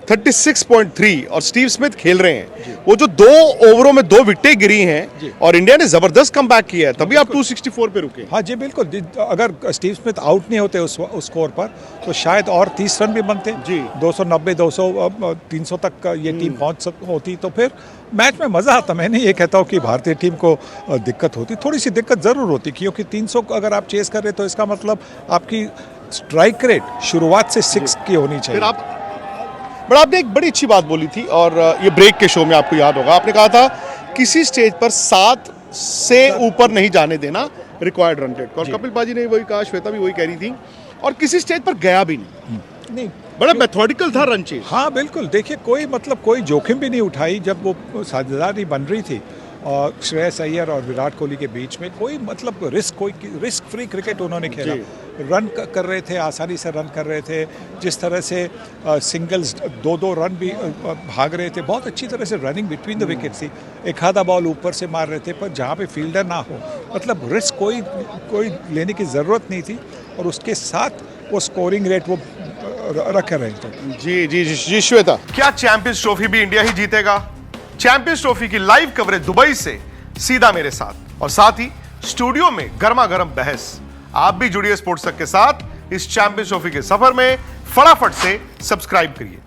36.3 और स्टीव स्मिथ खेल रहे हैं। वो जो 2 ओवरों में 2 विकेटें गिरी हैं और इंडिया ने जबरदस्त कमबैक किया है, तभी आप 264 पे रुके। हाँ जी बिल्कुल, अगर स्टीव स्मिथ आउट नहीं होते उस स्कोर पर तो शायद और 30 रन भी बनते जी, 290 200 300 तक ये टीम पहुंच होती, तो फिर मैच में मज़ा आता। मैं नहीं ये कहता हूँ कि भारतीय टीम को दिक्कत होती, थोड़ी सी दिक्कत ज़रूर होती, क्योंकि 300 अगर आप चेस कर रहे तो इसका मतलब आपकी स्ट्राइक रेट शुरुआत से 6 की होनी चाहिए। बट आपने एक बड़ी अच्छी बात बोली थी और ये ब्रेक के शो में आपको याद होगा, आपने कहा था किसी स्टेज पर 7 से ऊपर नहीं जाने देना रिक्वायर्ड रन रेट, और कपिल पाजी ने वही कहा, श्वेता भी वही कह रही थी, और किसी स्टेज पर गया भी नहीं। बड़ा मेथोडिकल था रन चेज। हाँ बिल्कुल, देखिए कोई जोखिम भी नहीं उठाई जब वो साझेदारी बन रही थी और श्रेयस अय्यर और विराट कोहली के बीच में कोई रिस्क फ्री क्रिकेट उन्होंने खेला। रन कर रहे थे, आसानी से रन कर रहे थे, जिस तरह से सिंगल्स 2-2 रन भी भाग रहे थे, बहुत अच्छी तरह से रनिंग बिटवीन द विकेट्स थी। एक आधा बॉल ऊपर से मार रहे थे, पर जहाँ पे फील्डर ना हो, मतलब रिस्क कोई लेने की ज़रूरत नहीं थी और उसके साथ वो स्कोरिंग रेट वो रख रहे थे। जी श्वेता, क्या चैंपियंस ट्रॉफी भी इंडिया ही जीतेगा? चैंपियंस ट्रॉफी की लाइव कवरेज दुबई से सीधा मेरे साथ, और साथ ही स्टूडियो में गर्मा गर्म बहस। आप भी जुड़िए स्पोर्ट्स तक के साथ इस चैंपियंस ट्रॉफी के सफर में। फटाफट से सब्सक्राइब करिए।